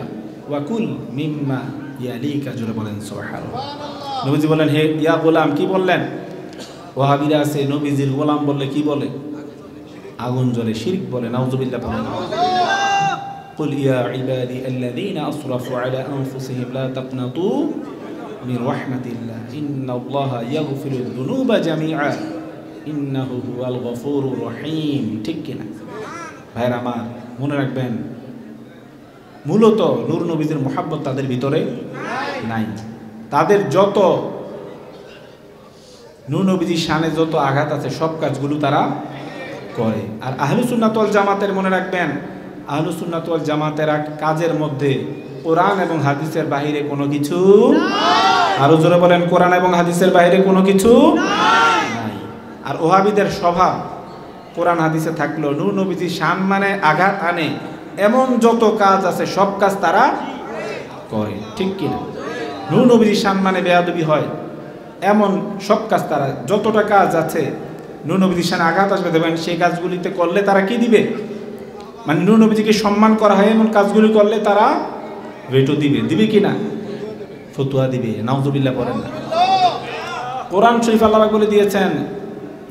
ওয়াকুল মিম্মা ইয়ালিকা। জোরে বলেন সুবহানাল্লাহ। নবীজি বললেন, হে ইয়া গোলাম, কি বললেন? ওয়াহাবিরা আছে নবীজির গোলাম বললে কি বলে? আগুন জ্বলে, শিরক বলে। নাউযুবিল্লাহ। বলেন, কুল ইয়া ইবাদি আল্লাযীনা আসরাফু আলা আনফুসিহিম লা তাকনাতু মির রাহমাতিল্লাহ ইন্নাল্লাহা ইয়াগফিরুয যুনুবা জামিআ ইন্নাহু হুয়াল গফুরুর রহিম। ঠিক কিনা ভাইরা আমার? মনে রাখবেন, মূলত নূর নবীদের মুহাব্বত তাদের ভিতরে নাই। তাদের যত নূর নবীজির শানে যত আঘাত আছে সব কাজগুলো তারা করে। আর আহলুস সুন্নাত ওয়াল জামাতের মনে রাখবেন, আহলুস সুন্নাত ওয়াল জামাতের কাজের মধ্যে কোরআন এবং হাদিসের বাহিরে কোনো কিছু, আরো জোরে বলেন, কোরআন এবং হাদিসের বাহিরে কোনো কিছু নাই। আর ওহাবিদের স্বভাব কোরআন হাদিসে থাকলেও নূর নবীজির শান মানে আঘাত আনে এমন যত কাজ আছে সব কাজ তারা করে। ঠিক কিনা? নূর নবীজির শান মানে বেয়াদবি হয় এমন সব কাজ তারা, যতটা কাজ আছে নূর নবীজির শানে আঘাত আসবে দেবেন, সেই কাজগুলিতে করলে তারা কি দিবে? মানে নূর নবীজিকে সম্মান করা হয় এমন কাজগুলি করলে তারা ভেটো দিবে। দিবে কিনা? ফতুয়া দিবে। নাউযুবিল্লাহ পড়েন না। কোরআন শরীফ আল্লাহ বলে দিয়েছেন,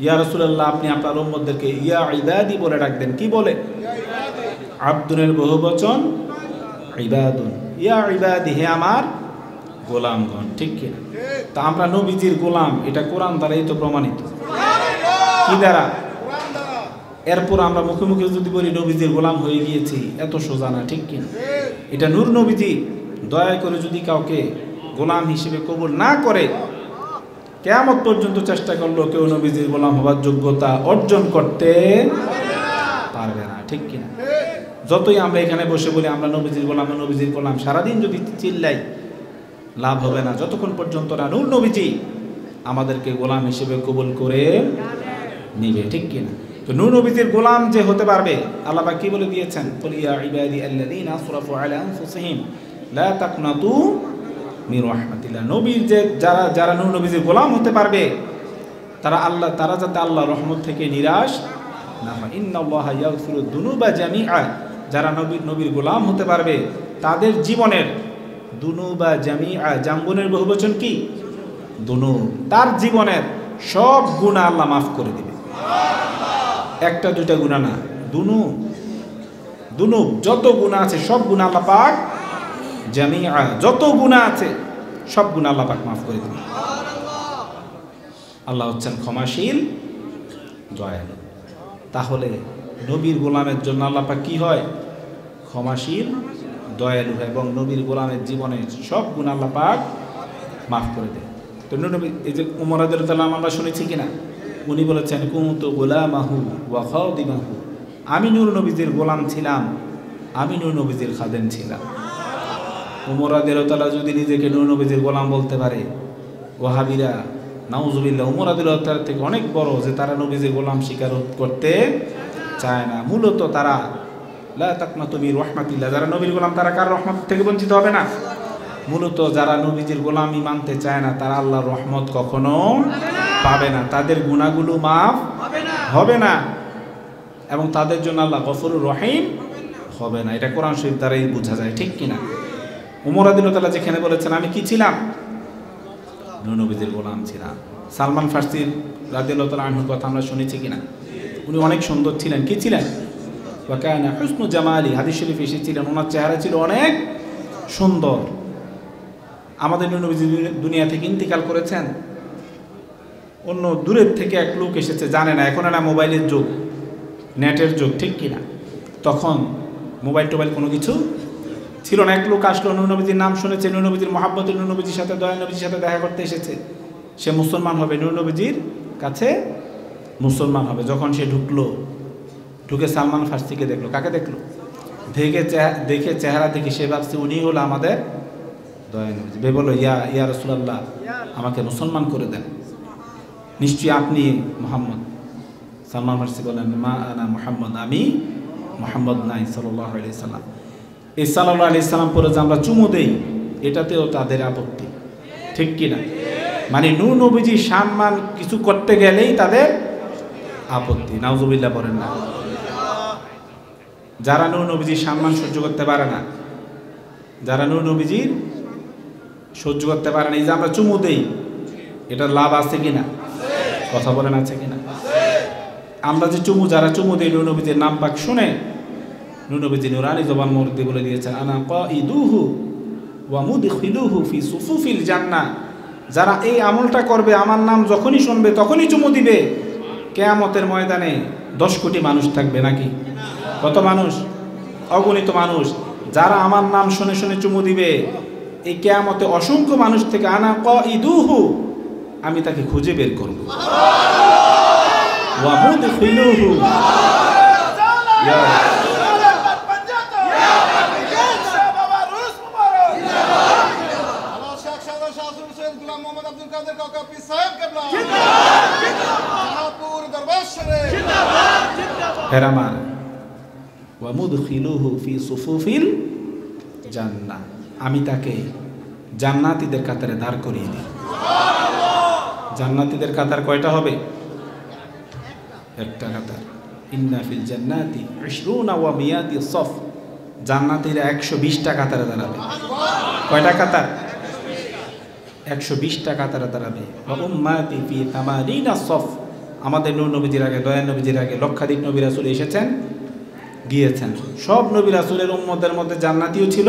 ইয়া রাসূলুল্লাহ, আপনি আপনার উম্মতদেরকে ইয়া ইবাদি বলে ডাকবেন। কি বলে? আব্দুনের বহুবচন ইবাদুন। ইয়া ইবাদি, হে আমার গোলামগণ। ঠিক কিনা? তা আমরা নবীজির গোলাম, এটা কোরআন দ্বারাই তো প্রমাণিত। কি দ্বারা? এরপর আমরা মুখে মুখে যদি বলি নবীজির গোলাম হয়ে গিয়েছি, এত সোজা না। ঠিক কিনা? এটা নূর নবীজি দয়া করে যদি কাউকে গোলাম হিসেবে কবুল না করে, কিয়ামত পর্যন্ত চেষ্টা করলো কেউ নবীজির গোলাম হবার যোগ্যতা অর্জন করতে পারবে না। ঠিক কিনা? যতই আমরা এখানে বসে বলি আমরা নবীজির গোলাম, নবীজির গোলাম, সারাদিন যদি চিল্লাই লাভ হবে না, যতক্ষণ পর্যন্ত না নূর নবীজি আমাদেরকে গোলাম হিসেবে কবুল করে নিবে। ঠিক কিনা? তো নূর নবীজির গোলাম যে হতে পারবে, আল্লাহ পাক কি বলে দিয়েছেন? কুল ইয়া ইবাদি আল্লাযীনা আসরাফু আলা আনফুসিহিম লা তাকনাতু মির রাহমাতিল্লাহ। নবীর যে যারা নূর নবীজির গোলাম হতে পারবে তারা যাতে আল্লাহর রহমত থেকে নিরাশ না হয়। ইন্নাল্লাহা ইয়াগফিরুয যুনুবা জামিআ। যারা নবীর গোলাম হতে পারবে তাদের জীবনের দুনুবা জামিআ, জামগুনের বহুবচন কি? দুনুব। তার জীবনের সব গুনাহ আল্লাহ মাফ করে দিবে। একটা দুইটা গুনাহ না, দুনুব যত গুনাহ আছে সব গুনাহ আল্লাহ পাক, জামিআ যত গুনাহ আছে সব গুনাহ আল্লাহ পাক মাফ করে দিবে। আল্লাহ হচ্ছেন ক্ষমাশীল, দয়ালু। তাহলে নবীর গোলামের জন্য আল্লাহ পাক কি হয়? ক্ষমাশীল, দয়ালু হয় এবং নবীর গোলামের জীবনের সব গুনাহ আল্লাহ পাক মাফ করে দেয়। তো নবী, এই যে উমর রাদিয়াল্লাহু তাআলা আমরা শুনেছি কিনা, উনি বলেছেন, কুনতু গোলামাহু ওয়া খাদিমাহু। আমি নূর নবীজির গোলাম ছিলাম, আমি নূর নবীজির খাদেম ছিলাম। উমর রাদিয়াল্লাহু তাআলা যদি নিজেকে নূর নবীজির গোলাম বলতে পারে, ওয়াহাবিরা নাউযুবিল্লাহ উমর রাদিয়াল্লাহু তাআলা থেকে অনেক বড়, যে তারা নবীজির গোলাম স্বীকার করতে চায় না। মূলত তারা লা তাকনাতু মির রাহমাতিল্লাহ, যারা নবীর গোলাম তারা কার রহমত থেকে বঞ্চিত হবে না? মূলত যারা নবীজির গোলামি মানতে চায় না তারা আল্লাহর রহমত কখনো পাবে না, তাদের গুনাহগুলো মাফ হবে না এবং তাদের জন্য আল্লাহ গফুরুর রহিম হবে না। এটা কোরআন শরীফ দ্বারাই বোঝা যায়। ঠিক কিনা? উমর রাদিয়াল্লাহু তাআলা যেখানে বলেছেন আমি কি ছিলাম? নূর নবীজির গোলাম ছিলাম। সালমান ফারসি রাদিয়াল্লাহু তাআলা আনহুর কথা আমরা শুনেছি কিনা? উনি অনেক সুন্দর ছিলেন। কি ছিলেন? ওয়া কানা হুসনু জামালি, হাদিস শরীফে এসেছিলেন ওনার চেহারা ছিল অনেক সুন্দর। আমাদের নূর নবীজি দুনিয়া থেকে ইন্তিকাল করেছেন, অন্য দূরের থেকে এক লোক এসেছে, জানে না, এখন না মোবাইলের যুগ, নেটের যুগ। ঠিক কিনা? তখন মোবাইল টোবাইল কোনো কিছু ছিল না। এক লোক আসলো, নূর নবীজির নাম শুনেছে, নূর নবীজির মহাব্বতে নূর নবীজির সাথে, দয়া নবীজির সাথে দেখা করতে এসেছে। সে মুসলমান হবে, নূর নবীজির কাছে মুসলমান হবে। যখন সে ঢুকে সালমান ফারসিকে দেখলো। কাকে দেখলো? দেখে চেহারা দেখে সে ভাবছে উনি হলো আমাদের দয়া নবীজি। বে বলল, ইয়া রাসূলুল্লাহ, আমাকে মুসলমান করে দেন, নিশ্চয়ই আপনি মুহাম্মদ। সালমান ফারসি বলেন, মা আনা মুহাম্মদ, আমি মুহাম্মদ নাই সাল্লাল্লাহু আলাইহি সাল্লাম। এই সাল্লাল্লাহু আলাইহি সাল্লাম পরে যে আমরা চুমু দেই, এটাতেও তাদের আপত্তি। ঠিক কিনা? মানে নূর নবীজি সম্মান কিছু করতে গেলেই তাদের আপত্তি, নাউজুবিল্লাহ পড়েন না। যারা নূর নবীজির সম্মান সহ্য করতে পারে না, যারা নূর নবীজির সহ্য করতে পারে না, এই যে আমরা চুমু দেই, এটার লাভ আছে কিনা? কথা বলেন আছে কিনা? আমরা যে চুমু, যারা চুমু দেই নূর নবীজির নাম পাক শুনে, নূর নবীজি নুরানি জবান মুরদি বলে দিয়েছেন, আনা কাইদুহু ওয়া মুদখিলুহু ফি সুফুফিল জান্নাহ। যারা এই আমলটা করবে, আমার নাম যখনই শুনবে তখনই চুমু দিবে, কিয়ামতের ময়দানে 10 কোটি মানুষ থাকবে নাকি? কত মানুষ? অগণিত মানুষ। যারা আমার নাম শুনে শুনে চুমু দিবে, এই কিয়ামতে অসংখ্য মানুষ থেকে আনা কাইদুহু, আমি তাকে খুঁজে বের করব। ওয়া মুদখিলুহু, হেরামান ওয়া মুদখিলুহু ফি সুফুফিল জান্নাহ, আমি তাকে জান্নাতীদের কাতারে দাঁড় করিয়ে দিই। জান্নাতীদের কাতার কয়টা হবে? একটা কাতার। ইন্না ফিল জান্নাতি 20 ওয়া মিয়াতি সফ, জান্নাতীরা 120টা কাতারে দাঁড়াবে। কয়টা কাতার? 120টা কাতারে দাঁড়াবে। ওয়া উম্মাতি ফি 80 সফ, আমাদের নূর নবীজির আগে, দয়ার নবীজির আগে লক্ষাধিক নবী রাসূল এসেছেন, গিয়েছেন। সব নবী রাসূলের উম্মতের মধ্যে জান্নাতীও ছিল,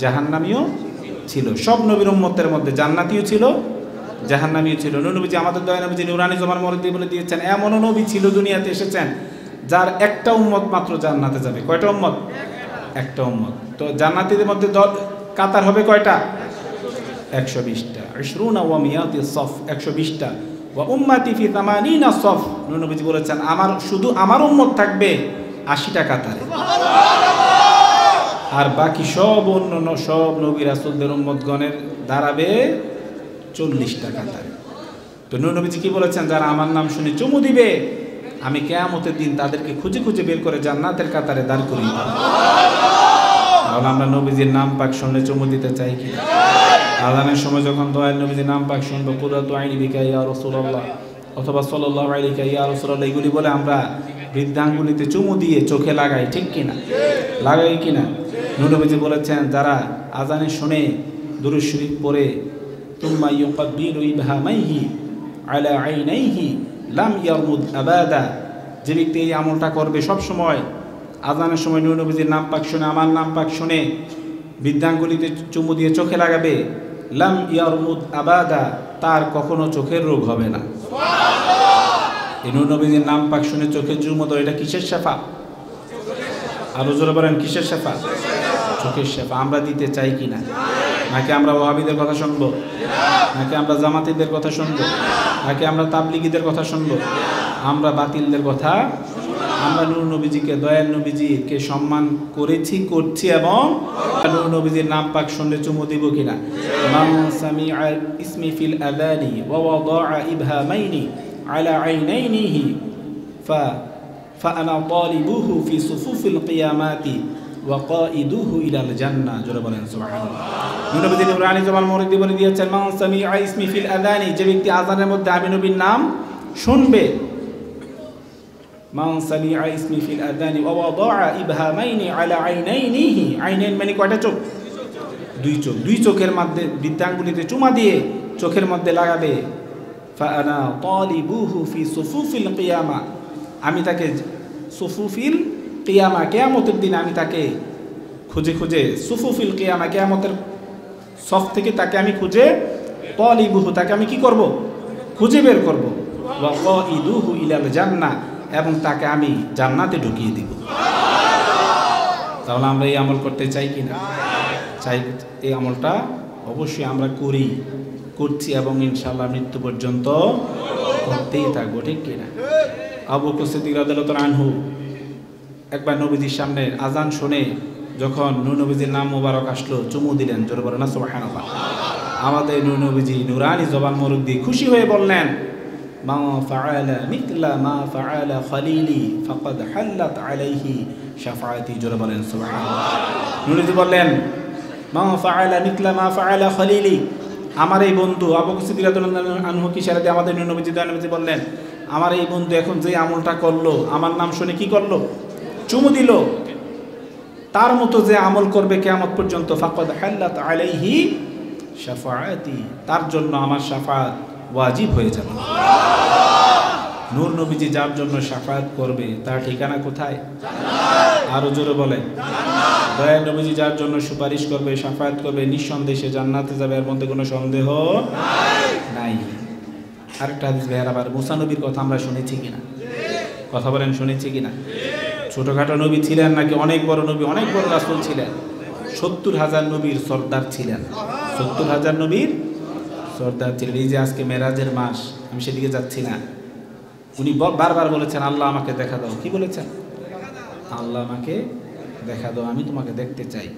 জাহান্নামীও ছিল। সব নবীর উম্মতের মধ্যে জান্নাতীও ছিল, জাহান্নামীও ছিল। নূর নবীজি, আমাদের দয়ার নবীজি নুরানি জবান মুরদি বলে দিয়েছেন, এমনও নবী ছিল দুনিয়াতে এসেছেন যার একটা উম্মত মাত্র জান্নাতে যাবে। কয়টা উম্মত? একটা উম্মত। তো জান্নাতীদের মধ্যে কাতার হবে কয়টা? 120টা। 20 ওয়া মিয়াতি সফ, 120টা। ওয়া উম্মাতি ফি 80 সফ, নূর নবীজি বলেছেন, আমার শুধু আমার উম্মত থাকবে 80টা কাতারে, আর বাকি সব অন্য সব নবী রাসূলদের উম্মতগণের দাঁড়াবে 40টা কাতারে। তো নূর নবীজি কি বলেছেন? যারা আমার নাম শুনে চুমু দিবে, আমি কিয়ামতের দিন তাদেরকে খুঁজে খুঁজে বের করে জান্নাতের কাতারে দাঁড় করিয়ে দেব। তাহলে আমরা নবীজির নাম পাক শুনলে চুমু দিতে চাই কি? আযানের সময় যখন দয়াল নবীজির নাম পাক শুনবো, কুররাতু আইনি বিকা ইয়া রাসূলুল্লাহ অথবা সাল্লাল্লাহু আলাইহি ইয়া রাসূলুল্লাহ, এগুলি বলে আমরা বৃদ্ধাঙ্গুলিতে চুমু দিয়ে চোখে লাগাই, ঠিক কিনা? লাগাই কিনা? নূর নবীজি বলেছেন, যারা আযানে শুনে দুরূদ শরীফ পড়ে, তুম্মা ইউকাব্বিলু ইবহামাইহি আলা আইনাইহি লাম ইয়ারমুদ আবাদা, যে ব্যক্তি এই আমলটা করবে সব সময়, আযানের সময় নূর নবীজির নাম পাক শুনে, আমার নাম পাক শুনে বৃদ্ধাঙ্গুলিতে চুমু দিয়ে চোখে লাগাবে, লাম ইয়ারমুদ আবাদা, তার কখনো চোখের রোগ হবে না। এই নূর নবীজির নাম পাক শুনে চোখের চুমু তো এটা কিসের শেফা? আরো জোরে বলেন, কিসের শেফা? চোখের শেফা। আমরা দিতে চাই কিনা? নাকি আমরা ওয়াহাবিদের কথা শুনবো? নাকি আমরা জামাতিদের কথা শুনবো? নাকি আমরা তাবলিগীদের কথা শুনবো? আমরা বাতিলদের কথা? আমরা নূর নবীজিকে, দয়াল নবীজিকে সম্মান করেছি, করছি, এবং নূর নবীজির নাম পাক শুনলে চুমু দিব কিনা? মান সামিআ ইসমি ফিল আযানি ওয়া ওয়াদা'a ইবহামাইনি আলা আইনাইনিহি ফাআনা তালিবুহু ফি সুফুফিল কিয়ামাতি ওয়া কাইদুহু ইলাল জান্নাহ। জোরে বলেন সুবহানাল্লাহ। নূর নবীজি নুরানি জবান মুরদি বলে দিয়েছেন, মান সামিআ ইসমি ফিল আযানি, যে ব্যক্তি আযানের মধ্যে আমি নবীর নাম শুনবে, মান সামিআ ইসমি ফিল আযানি ওয়া ওয়াদা'a ইবহামাইনি আলা আইনাইনিহি, আইনাইন মানে কয়টা চোখ? দুই চোখ। দুই চোখের মধ্যে বৃদ্ধাঙ্গুলিতে চুমা দিয়ে চোখের মধ্যে লাগাবে, ফাআনা তালিবুহু ফি সুফুফিল কিয়ামা, আমি তাকে সুফুফিল কিয়ামা, কিয়ামতের দিন আমি তাকে খুঁজে খুঁজে, সুফুফিল কিয়ামা, কিয়ামতের সফ থেকে তাকে আমি খুঁজে, তালিবুহু, তাকে আমি কি করব? খুঁজে বের করব, ওয়া কাইদুহু ইলাল জান্নাহ, এবং তাকে আমি জান্নাতে ঢুকিয়ে দিব। তাহলে আমরা এই আমল করতে চাই কিনা? চাই। এই আমলটা অবশ্যই আমরা করি, করছি, এবং ইনশাআল্লাহ মৃত্যু পর্যন্ত করতেই থাকবো, ঠিক কিনা? আবু বকর সিদ্দিক রাদিয়াল্লাহু আনহু একবার নবীজির সামনে আজান শুনে যখন নূর নবীজির নাম মুবারক আসলো, চুমু দিলেন। জোরে বলেন না সুবহানাল্লাহ। আমাদের নূর নবীজি নুরানি জবান মুরদি খুশি হয়ে বললেন, মা ফাআলা মিথলা মা ফাআলা খলিলি ফাকাদ হাল্লাত আলাইহি শাফাআতি। জোরে বলেন সুবহানাল্লাহ। নূরজি বললেন, মা ফাআলা মিথলা মা ফাআলা খলিলি, আমার এই বন্ধু আবু বকর সিদ্দিক রাদিয়াল্লাহু আনহু কি সারাতে আমাদের নূর নবীজি বললেন, আমার এই বন্ধু এখন যে আমলটা করলো, আমার নাম শুনে কি করলো, চুমু দিল, তার মতো যে আমল করবে কিয়ামত পর্যন্ত, ফাকাদ হাল্লাত আলাইহি শাফাআতি, তার জন্য আমার শাফাআত ওয়াজিব হয়ে যাবে। নূর নবীজি যার জন্য শাফাআত করবে তার ঠিকানা কোথায়? আরো জোরে বলে। দয়াল নবীজি যার জন্য সুপারিশ করবে, শাফাআত করবে, নিঃসন্দেহে সে জান্নাতে যাবে, এর মধ্যে কোনো সন্দেহ নাই। আরেকটা হাদিস ভাইয়ার, আবার মুসা নবীর কথা আমরা শুনেছি কিনা? কথা বলেন, শুনেছি কিনা? ছোটখাটো নবী ছিলেন নাকি অনেক বড় নবী, অনেক বড় রাসূল ছিলেন? 70,000 নবীর সর্দার ছিলেন। 70,000 নবীর সর্দার ছিলেন। এই যে আজকে মেরাজের মাস, আমি সেদিকে যাচ্ছি না, উনি বারবার বলেছেন আল্লাহ আমাকে দেখা দাও। কি বলেছেন? আল্লাহ আমাকে দেখা দাও, আমি তোমাকে দেখতে চাই।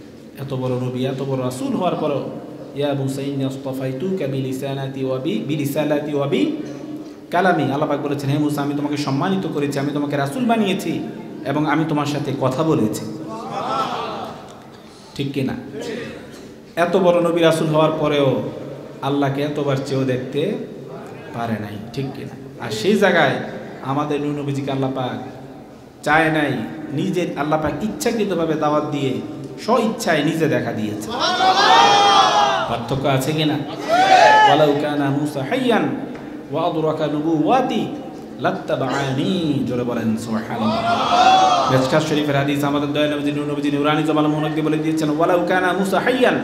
এত বড় নবী, এত বড় রাসূল হওয়ার পরও, ইয়া মুসা ইন্নী আসতাফাইতুকা বিলিসানাতি ওয়া কালামি, আল্লাহ পাক বলেছেন, হে মুসা আমি তোমাকে সম্মানিত করেছি, আমি তোমাকে রাসূল বানিয়েছি এবং আমি তোমার সাথে কথা বলেছি। ঠিক কিনা? এত বড় নবী রাসূল হওয়ার পরেও আল্লাহকে এতবার চেয়েও দেখতে পারে নাই। ঠিক কিনা? আর সেই জায়গায় আমাদের নূর নবীজিকে আল্লাহ পাক চায় নাই, নিজের আল্লাহ পাক ইচ্ছাকৃতভাবে দাওয়াত দিয়ে স্ব ইচ্ছায় নিজে দেখা দিয়েছে। পার্থক্য আছে কিনা? ওয়ালাউ কানা মুসা হাইয়ান ওয়া আদরাকা নবুওয়াতি লাত্তাবাআনি, জোরে বলেন সুবহানাল্লাহ। মিশকাত শরীফের হাদিস, আমাদের দয়াল নবী নূর নবী নুরানি জামাল মুনাক্কি বলে দিয়েছেন, ওয়ালাউ কানা মুসা হাইয়ান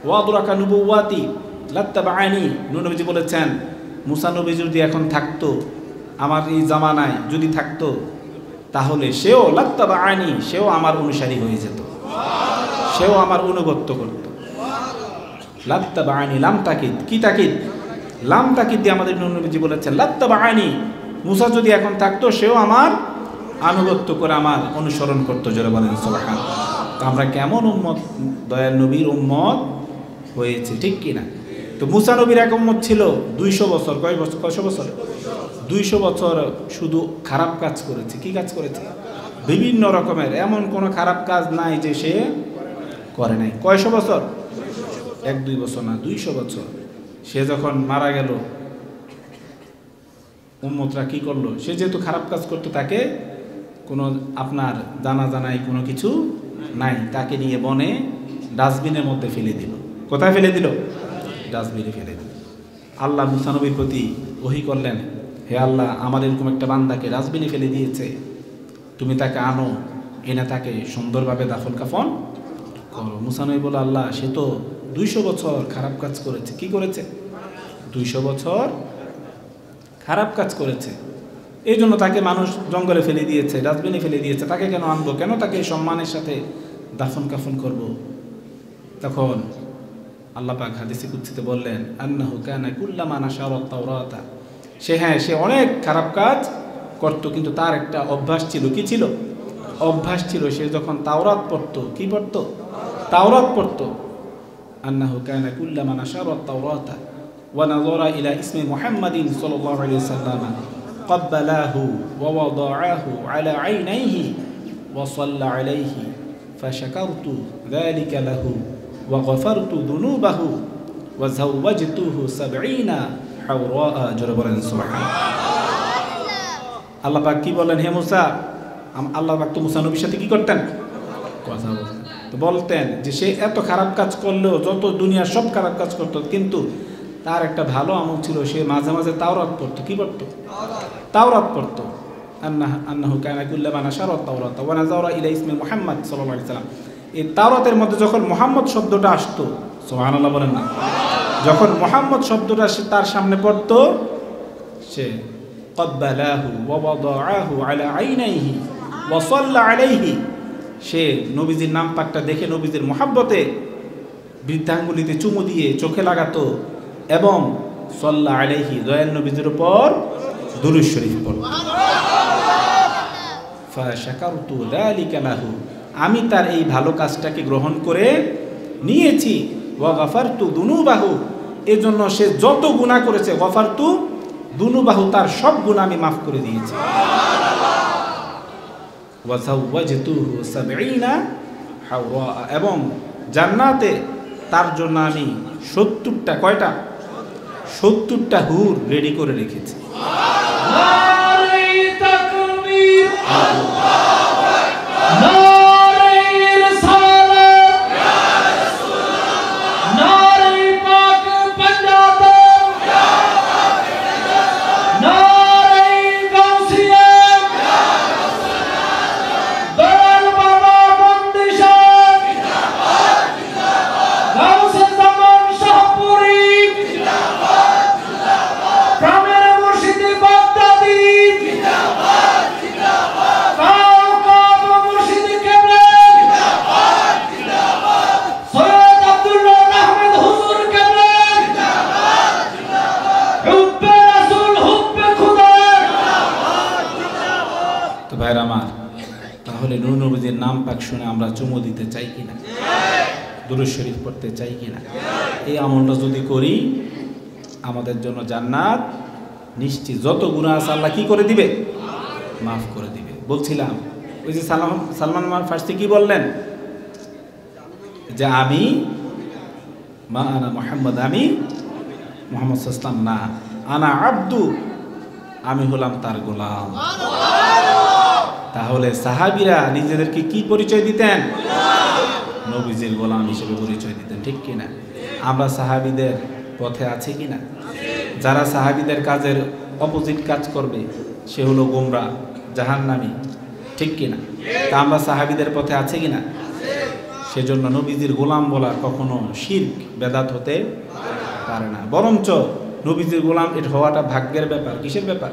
ওয়া আদরাকা নবুওয়াতি লাত্তাবাআনি। নূর নবীজি বলেছেন, মুসা নবী যদি এখন থাকতো, আমার এই জামানায় যদি থাকতো, তাহলে সেও লাত্তাবাআনি, সেও আমার অনুসারী হয়ে যেত, সেও আমার অনুগত্য করত। লাত্তাবাআনি, লাম তাকিদ, কি তাকিদ? লাম তাকিদ দিয়ে আমাদের নূর নবীজি বলেছেন লাত্তাবাআনি, মুসা যদি এখন থাকতো সেও আমার আনুগত্য করে আমার অনুসরণ করতো। জোরে বলেন সুবহানাল্লাহ। তো আমরা কেমন উম্মত, দয়াল নবীর উম্মত হয়েছে, ঠিক কিনা? তো মুসা নবীর এক উম্মত ছিল 200 বছর। কয়শো বছর? 200 বছর শুধু খারাপ কাজ করেছে। কি কাজ করেছে? বিভিন্ন রকমের, এমন কোনো খারাপ কাজ নাই যে সে করে নাই। কয়শো বছর? 1-2 বছর না, 200 বছর। সে যখন মারা গেল, উম্মতরা কি করলো? সে যেহেতু খারাপ কাজ করতো, তাকে কোনো আপনার জানাজা নাই, কোনো কিছু নাই, তাকে নিয়ে বনে ডাস্টবিনের মধ্যে ফেলে দিল। কোথায় ফেলে দিল? ডাস্টবিনে ফেলে দিল। আল্লাহ মুসা নবীর প্রতি ওহী করলেন, হে আল্লাহ, আমার এরকম একটা বান্দাকে ডাস্টবিনে ফেলে দিয়েছে, তুমি তাকে আনো, এনে তাকে সুন্দরভাবে দাফন কাফন করো। মুসা নবী বলল, আল্লাহ, সে তো 200 বছর খারাপ কাজ করেছে। কি করেছে? 200 বছর খারাপ কাজ করেছে, এই জন্য তাকে মানুষ জঙ্গলে ফেলে দিয়েছে, ডাস্টবিনে ফেলে দিয়েছে, তাকে কেন আনবো, কেন তাকে সম্মানের সাথে দাফন কাফন করব? তখন আল্লাহ পাক হাদিসে কুদসিতে বললেন, আন্নাহু কানা কুল্লামা নাশারাত তাওরাতা, সে অনেক খারাপ কাজ করত, কিন্তু তার একটা অভ্যাস ছিল। কি ছিল? অভ্যাস ছিল, সে যখন তাওরাত পড়তো, কি পড়তো? তাওরাত পড়তো। আন্নাহু কানা কুল্লামা নাশারাত তাওরাতা ওয়া নাযারা ইলা ইসমি মুহাম্মাদিন সাল্লাল্লাহু আলাইহি ওয়াসাল্লাম ক্বাব্বালাহু ওয়া ওয়াদাআহু আলা আইনাইহি ওয়া সাল্লা আলাইহি ফাশাকারতু যালিকা লাহু ওয়া গফারতু যুনুবাহু ওয়া যাওয়াজতুহু 70 হাওরা। জোরে বলেন সুবহানাল্লাহ। আল্লাহ পাক কি বলেন? হে মুসা, আল্লাহ পাক তো মুসা নবীর সাথে কি করতেন? কথা বলতেন। তো বলতেন যে সে এত খারাপ কাজ করলেও, যত দুনিয়ার সব খারাপ কাজ করতো, কিন্তু তার একটা ভালো আমল ছিল, সে মাঝে মাঝে তাওরাত পড়তো। কি পড়তো? তাওরাত পড়তো। আন্নাহু কানা কুল্লামা নাশারাত তাওরাতা ওয়া নাযারা ইলা ইসমি মুহাম্মদ সাল্লাল্লাহু আলাইহি ওয়াসাল্লাম, এই তাওরাতের মধ্যে যখন মুহাম্মদ শব্দটা আসতো, সুবহানাল্লাহ বলেন না, যখন মুহাম্মদ শব্দটা সে তার সামনে পড়তো, সে ক্বাব্বালাহু ওয়া ওয়াদাআহু আলা আইনাইহি ওয়া সাল্লা আলাইহি, সে নবীজির নাম পাকটা দেখে নবীজির মুহাব্বতে বৃদ্ধাঙ্গুলিতে চুমু দিয়ে চোখে লাগাতো এবং সাল্লা আলাইহি, দয়াল নবীজির উপর দুরূদ শরীফ পড়তো। ফাশাকারতু যালিকা লাহু, আমি তার এই ভালো কাজটাকে গ্রহণ করে নিয়েছি। ওয়া গফারতু যুনুবাহু, এজন্য সে যত গুনাহ করেছে, গফারতু যুনুবাহু, তার সব গুনাহ আমি মাফ করে দিয়েছি। ওয়া যাওয়াজতুহু 70 হাওরা, এবং জান্নাতে তার জন্য আমি 70টা, কয়টা? 70টা হুর রেডি করে রেখেছি। নারে তাকবীর, আল্লাহু আকবার, নারে রিসালাত, ইয়া রাসূলুল্লাহ, নারে পাক পাঞ্জাতন, ইয়া পাক পাঞ্জাতন, নারে গাউসিয়া, ইয়া গাউসুল্লাহ, দয়াল বাবা বন্দিশান, জিন্দাবাদ জিন্দাবাদ, গাউসে জামান শাহপুরী, জিন্দাবাদ জিন্দাবাদ, প্রাণের মুর্শিদি বাগদাদি, জিন্দাবাদ জিন্দাবাদ, কাওকাব মুর্শিদি কেবলা, জিন্দাবাদ জিন্দাবাদ, সৈয়দ আব্দুল্লাহ আহমেদ হুজুর কেবলা, জিন্দাবাদ জিন্দাবাদ, হুব্বে রাসূল হুব্বে খুদা, জিন্দাবাদ জিন্দাবাদ। তো ভাইরা আমার, তাহলে নূর নবীজির নাম পাক শুনে আমরা চুমু দিতে চাই কিনা, দুরূদ শরীফ পড়তে চাই কিনা? এই আমলটা যদি করি আমাদের জন্য জান্নাত নিশ্চিত। যত গুনাহ আছে আল্লাহ কি করে দিবে? মাফ করে দিবে। বলছিলাম ওই যে সালমান ফার্সি কি বললেন যে আমি মা আনা মুহাম্মদ, আমি মুহাম্মদ সাল্লাল্লাহু আলাইহি ওয়াসাল্লাম না, আনা আব্দু, আমি হলাম তার গোলাম। তাহলে সাহাবীরা নিজেদেরকে কি পরিচয় দিতেন? নবীজির গোলাম হিসেবে পরিচয় দিতেন, ঠিক কিনা? আমরা সাহাবীদের পথে আছি কিনা? যারা সাহাবীদের কাজের অপোজিট কাজ করবে সে হলো গোমরা, জাহান্নামী, ঠিক কিনা? তা আমরা সাহাবীদের পথে আছি কিনা? সেজন্য নবীজির গোলাম বলা কখনো শিরক, বেদাত হতে পারে না। বরঞ্চ নবীজির গোলাম এটা হওয়াটা ভাগ্যের ব্যাপার। কিসের ব্যাপার?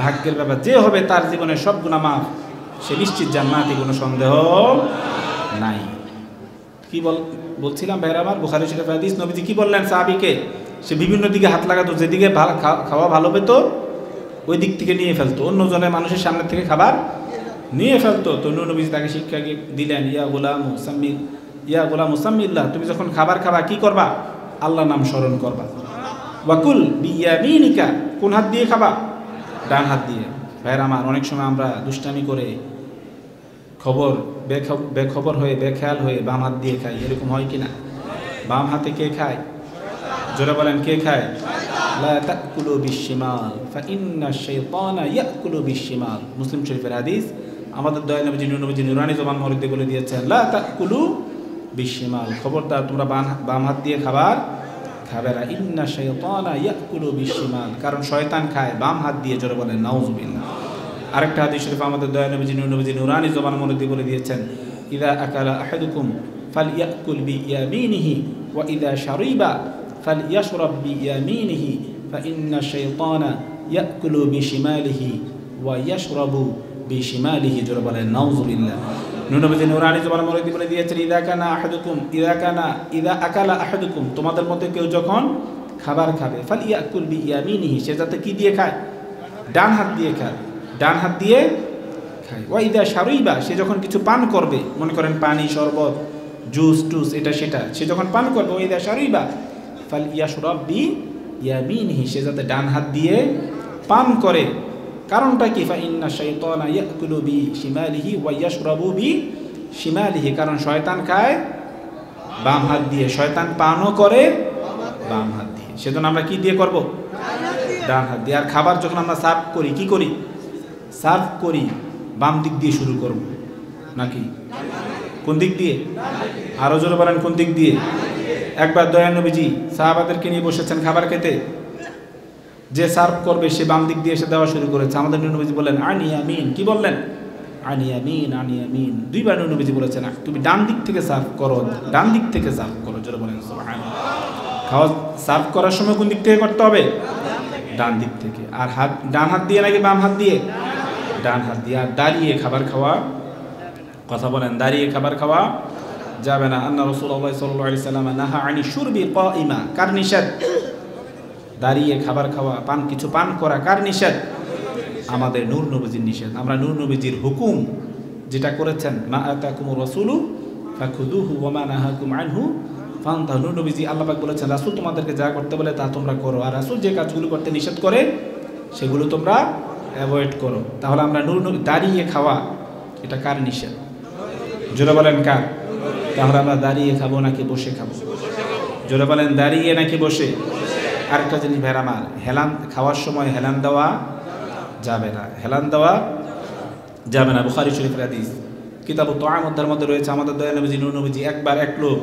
ভাগ্যের ব্যাপার। যে হবে তার জীবনে সব গুনাহ মাফ, সে নিশ্চিত জান্নাতি, কোনো সন্দেহ নাই। কি বলছিলাম ভাইরা আমার, বুখারী শরীফের হাদিস, নবীজি কি বললেন সাহাবীকে? সে বিভিন্ন দিকে হাত লাগাতো, যেদিকে খাওয়া ভালো পেত ওই দিক থেকে নিয়ে ফেলতো, অন্যজনের মানুষের সামনে থেকে খাবার নিয়ে ফেলতো। তো নবীজি তাকে শিক্ষা দিলেন, ইয়া গোলাম মুসাম্মিল্লাহ, তুমি যখন খাবার খাবা কি করবা? আল্লাহর নাম স্মরণ করবা। ওয়াকুল বিয়ামিনিকা, কোন হাত দিয়ে খাবা? ডান হাত দিয়ে। ভাইরা আমার, অনেক সময় আমরা দুষ্টামি করে বেখবর হয়ে বেখেয়াল হয়ে বাম হাত দিয়ে খাই, এরকম হয় কিনা? বাম হাতে কে খায়? জোরে বলেন, কে খায়? লা তাকুলু বিশিমাল ফাইন্না শাইতানা ইয়াকুলু বিশিমাল। মুসলিম শরীফের হাদিস। আমাদের দয়াল নবীজি নুরানি জবান মরিদে বলে দিয়েছেন, লা তাকুলু বিশিমাল, খবরদার তোমরা বাম হাত দিয়ে খাবার খাবে না। ইন্না শাইতানা ইয়াকুলু বিশিমাল, কারণ শয়তান খায় বাম হাত দিয়ে। জোরে বলেন নাউযুবিল্লাহ। আরেকটা হাদিস শরীফ আমাদের দয়াল নবীজি নুরানি জবান মরিদে বলে দিয়েছেন, ইযা আকালা আহাদুকুম ফালইয়াকুল বিয়ামিনিহি ওয়া ইযা শারিবা ফালইয়াশরাব বিয়ামিনিহি ফাইন্না শাইতানা ইয়াকুলু বিশিমালিহি ওয়া ইয়াশরাবু বিশিমালিহি। জোরে বলেন নাউযুবিল্লাহ। নবীজি নুরানি জবান মরিদে বলে দিয়েছেন, ইযা আকালা আহাদুকুম, তোমাদের মধ্যে কেউ যখন খাবার খাবে, ফালইয়াকুল বিয়ামিনিহি, সে যাতে কি দিয়ে খায়? ডান হাত দিয়ে খায়, ডান হাত দিয়ে খায়। ওয়া ইযা শারিবা, সে যখন কিছু পান করবে, মনে করেন পানি, শরবত, জুস টুস, এটা সেটা, সে যখন পান করবে, ওয়া ইযা শারিবা ফালইয়াশরাব বিয়ামিনিহি, সে যাতে ডান হাত দিয়ে পান করে। কারণটা কি? ফাইন্না শাইতানা ইয়াকুলু বিশিমালিহি ওয়া ইয়াশরাবু বিশিমালিহি, কারণ শয়তান খায় বাম হাত দিয়ে, শয়তান পানও করে বাম হাত দিয়ে। সেজন্য আমরা কি দিয়ে করব? ডান হাত দিয়ে। আর খাবার যখন আমরা সার্ভ করি, কি করি? সার্ভ করি বাম দিক দিয়ে শুরু করব নাকি কোন দিক দিয়ে? আরো জোরে বলেন, কোন দিক দিয়ে? একবার দয়াল নবীজি সাহাবাদেরকে নিয়ে বসেছেন খাবার খেতে, যে সার্ভ করবে সে বাম দিক দিয়ে এসে দেওয়া শুরু করেছে। আমাদের নবীজি বললেন আনি আমিন। কি বললেন? আনি আমিন, আনি আমিন। দুইবার নবীজি বলেছেন তুমি ডান দিক থেকে সার্ভ করো, ডান দিক থেকে সার্ভ করো। জোরে বলেন সুবহানাল্লাহ। খাওয়া সার্ভ করার সময় কোন দিক থেকে করতে হবে? ডান দিক থেকে। আর হাত ডান হাত দিয়ে নাকি বাম হাত দিয়ে? ডান হাত দিয়ে। আর দাঁড়িয়ে খাবার খাওয়া, কথা বলেন, দাঁড়িয়ে খাবার খাওয়া যাবে না। আন্না রাসূলুল্লাহ সাল্লাল্লাহু আলাইহি ওয়াসাল্লাম নাহা আনি শুরবি কাইমা, কার নিষেধ? দাঁড়িয়ে খাবার খাওয়া, কিছু পান করা কার নিষেধ? আমাদের নূর নবীজির নিষেধ। আমরা নূর নবীজির হুকুম যেটা করেছেন, মা আতাকুমুর রাসূলু ফাখুযুহু ওয়া মা নাহাকুম আনহু ফান্তাহু। নূর নবীজি আল্লাহ পাক বলেছেন রাসূল তোমাদেরকে যা করতে বলে তা তোমরা করো, আর রাসূল যে কাজগুলো করতে নিষেধ করে সেগুলো তোমরা অ্যাভয়েড করো। তাহলে আমরা নূর নবী দাঁড়িয়ে খাওয়া, এটা কার নিষেধ? জোরে বলেন কার? তাহলে আমরা দাঁড়িয়ে খাবো নাকি বসে খাবো? জোরে বলেন, দাঁড়িয়ে নাকি বসে? আরেকটা জিনিস ভাইরা আমার, হেলান খাওয়ার সময় হেলান দেওয়া যাবে না, হেলান দেওয়া যাবে না। বুখারী শরীফের হাদিস, কিতাবুত তাআম অধ্যায়ের মধ্যে রয়েছে, আমাদের দয়াল নবীজি নূর নবীজি একবার এক লোক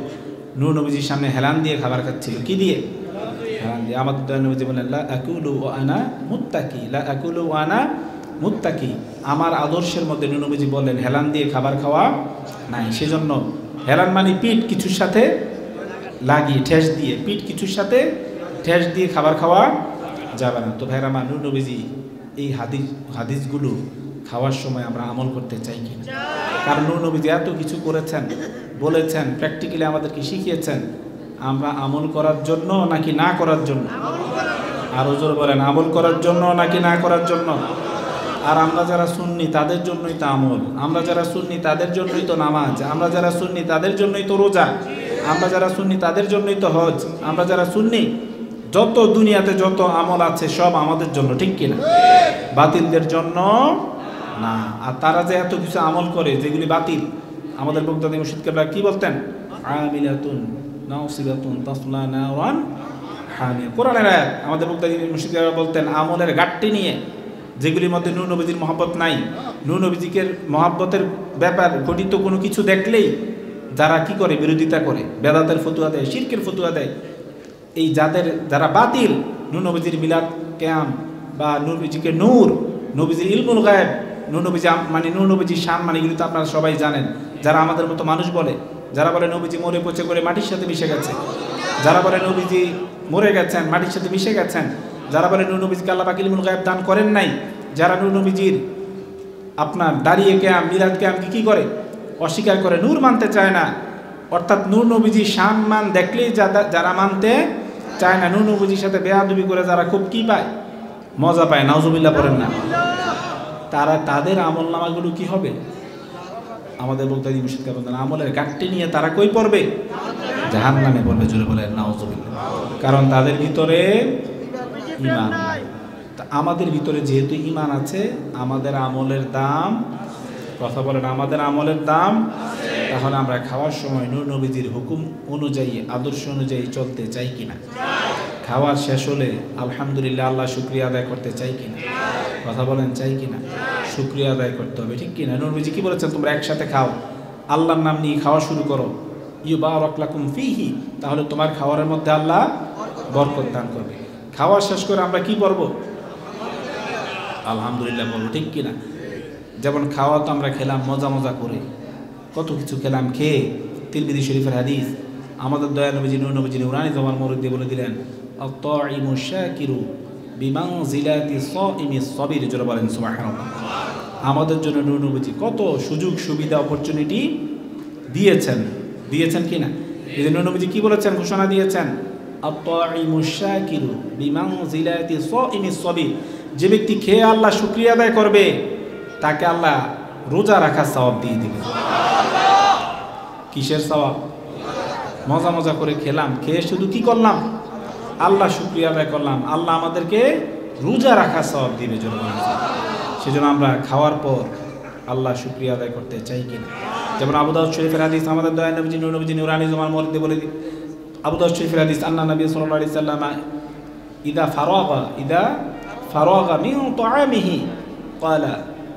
নূর নবীজির সামনে হেলান দিয়ে খাবার খাচ্ছিল। কি দিয়ে? হেলান দিয়ে। আমাদের দয়াল নবীজি বলেন, লা আকুলু ওয়া আনা মুত্তাকি, লা আকুলু ওয়া আনা মুত্তাকি। আমার আদর্শের মধ্যে নূর নবীজি বলেন হেলান দিয়ে খাবার খাওয়া নাই। সেজন্য হেলান মানে পিঠ কিছুর সাথে লাগিয়ে ঠেস দিয়ে, পিঠ কিছুর সাথে ঠেস দিয়ে খাবার খাওয়া যাবে না। তো ভাইরা আমার, নূর নবীজি এই হাদিসগুলো খাওয়ার সময় আমরা আমল করতে চাই কিনা? কারণ নূর নবীজি এত কিছু করেছেন, বলেছেন, প্র্যাকটিক্যালি আমাদেরকে শিখিয়েছেন, আমরা আমল করার জন্য নাকি না করার জন্য? আরো জোরে বলেন, আমল করার জন্য নাকি না করার জন্য? আর আমরা যারা সুন্নি তাদের জন্যই তো আমল, আমরা যারা সুন্নি তাদের জন্যই তো নামাজ, আমরা যারা সুন্নি তাদের জন্যই তো রোজা, আমরা যারা সুন্নি তাদের জন্যই তো হজ, আমরা যারা সুন্নি যত দুনিয়াতে যত আমল আছে সব আমাদের জন্য, ঠিক কিনা? বাতিলদের জন্য না। আর তারা যে এত কিছু আমল করে যেগুলি বাতিল, আমাদের বক্তাদি মুর্শিদ কেবলা কি বলতেন? আমিলাতুন নাসিবাতুন তাসলা নারান হামিয়া। কোরআনের আয়াত। আমাদের বক্তাদি মুর্শিদ কেবলা বলতেন আমলের ঘাটতি নিয়ে, যেগুলির মধ্যে নূর নবীজির মহব্বত নাই, নূর নবীজিকে মহব্বতের ব্যাপার ঘটিত কোনো কিছু দেখলেই যারা কি করে? বিরোধিতা করে, বেদাতের ফতুয়া দেয়, শিরকের ফতুয়া দেয়। এই যারা বাতিল, নূর নবীজির মিলাদ কিয়াম বা নূর নবীজিকে নূর, নবীজির ইলমুল গায়েব, নূর নবীজি মানে নূর নবীজির শান মানে এগুলি তো আপনারা সবাই জানেন। যারা আমাদের মতো মানুষ বলে, যারা বলে নবীজি মরে পচে করে মাটির সাথে মিশে গেছে, যারা বলে নবীজি মরে গেছেন মাটির সাথে মিশে গেছেন, যারা বলে নূর নবীজিকে আল্লাহ পাক ইলমুল গায়েব দান করেন নাই, যারা নূর নবীজির আপনার দাঁড়িয়ে কিয়াম মিলাদ কিয়ামকে কি করে? অস্বীকার করে, নূর মানতে চায় না। অর্থাৎ নূর নবীজির শান মান দেখলেই যারা মানতে চায় না, নূর নবীজির সাথে বেয়াদবি করে যারা খুব কি পায়? মজা পায়। নাউজুবিল্লাহ পড়েন না? তাদের আমল নামাগুলো কি হবে? আমাদের বক্তাদি মুর্শিদ কে বলেন আমলের ঘাটতি নিয়ে তারা কই পড়বে? জাহান্নামে পড়বে। জোরে বলেন নাউজুবিল্লাহ। কারণ তাদের ভিতরে ঈমান নাই। আমাদের ভিতরে যেহেতু ঈমান আছে, আমাদের আমলের দাম, কথা বলেন, আমাদের আমলের দাম। তাহলে আমরা খাওয়ার সময় নূর নবীজির হুকুম অনুযায়ী, আদর্শ অনুযায়ী চলতে চাই কিনা? খাওয়ার শেষ হলে আলহামদুলিল্লাহ আল্লাহ শুকরিয়া আদায় করতে চাই কিনা? কথা বলেন, চাই কিনা? শুকরিয়া আদায় করতে হবে, ঠিক কিনা? নূর নবীজি কি বলেছেন? তোমরা একসাথে খাও, আল্লাহর নাম নিয়ে খাওয়া শুরু করো, ইউবারাক লাকুম ফিহি, তাহলে তোমার খাওয়ারের মধ্যে আল্লাহ বরকত দান করবে। খাওয়া শেষ করে আমরা কি করব? আলহামদুলিল্লাহ বলবো, ঠিক কিনা? যেমন খাওয়া তো আমরা খেলাম মজা মজা করে, কত কিছু খেলাম, খেয়ে তিরমিজি শরীফের হাদিস, আমাদের দয়া নবীজি নূর নবীজি নুরানি জমান মরুদ দিয়ে বলে দিলেন, আত-তাইমু শাকিরু বিমানজিলাতি সাইমিস সাবির। জোরে বলেন সুবহানাল্লাহ। আমাদের জন্য নূর নবীজি কত সুযোগ সুবিধা অপরচুনিটি দিয়েছেন কিনা? এই যে নূর নবীজি কি বলেছেন? ঘোষণা দিয়েছেন, আত-তাইমু শাকিরু বিমানজিলাতি সাইমিস সাবির। যে ব্যক্তি খেয়ে আল্লাহ শুকরিয়া আদায় করবে তাকে আল্লাহ রোজা রাখার সওয়াব দিয়ে দিবে। কিসের সওয়াব? মজা মজা করে খেলাম, খেয়ে শুধু কি করলাম? আল্লাহ শুকরিয়া আদায় করলাম, আল্লাহ আমাদেরকে রোজা রাখার সওয়াব দিবে। সেজন্য আমরা খাওয়ার পর আল্লাহ শুকরিয়া আদায় করতে চাই কিনা? যেমন আবু দাউদ শরীফের হাদিস, আমাদের দয়া নবীজি নূর নবীজি নুরানি জমান মরদে বলে, আবু দাউদ শরীফের হাদিস, আন্না নবী সাল্লাল্লাহু আলাইহি সাল্লাম ইদা ফারাগা মিন তাআমিহি ক্বালা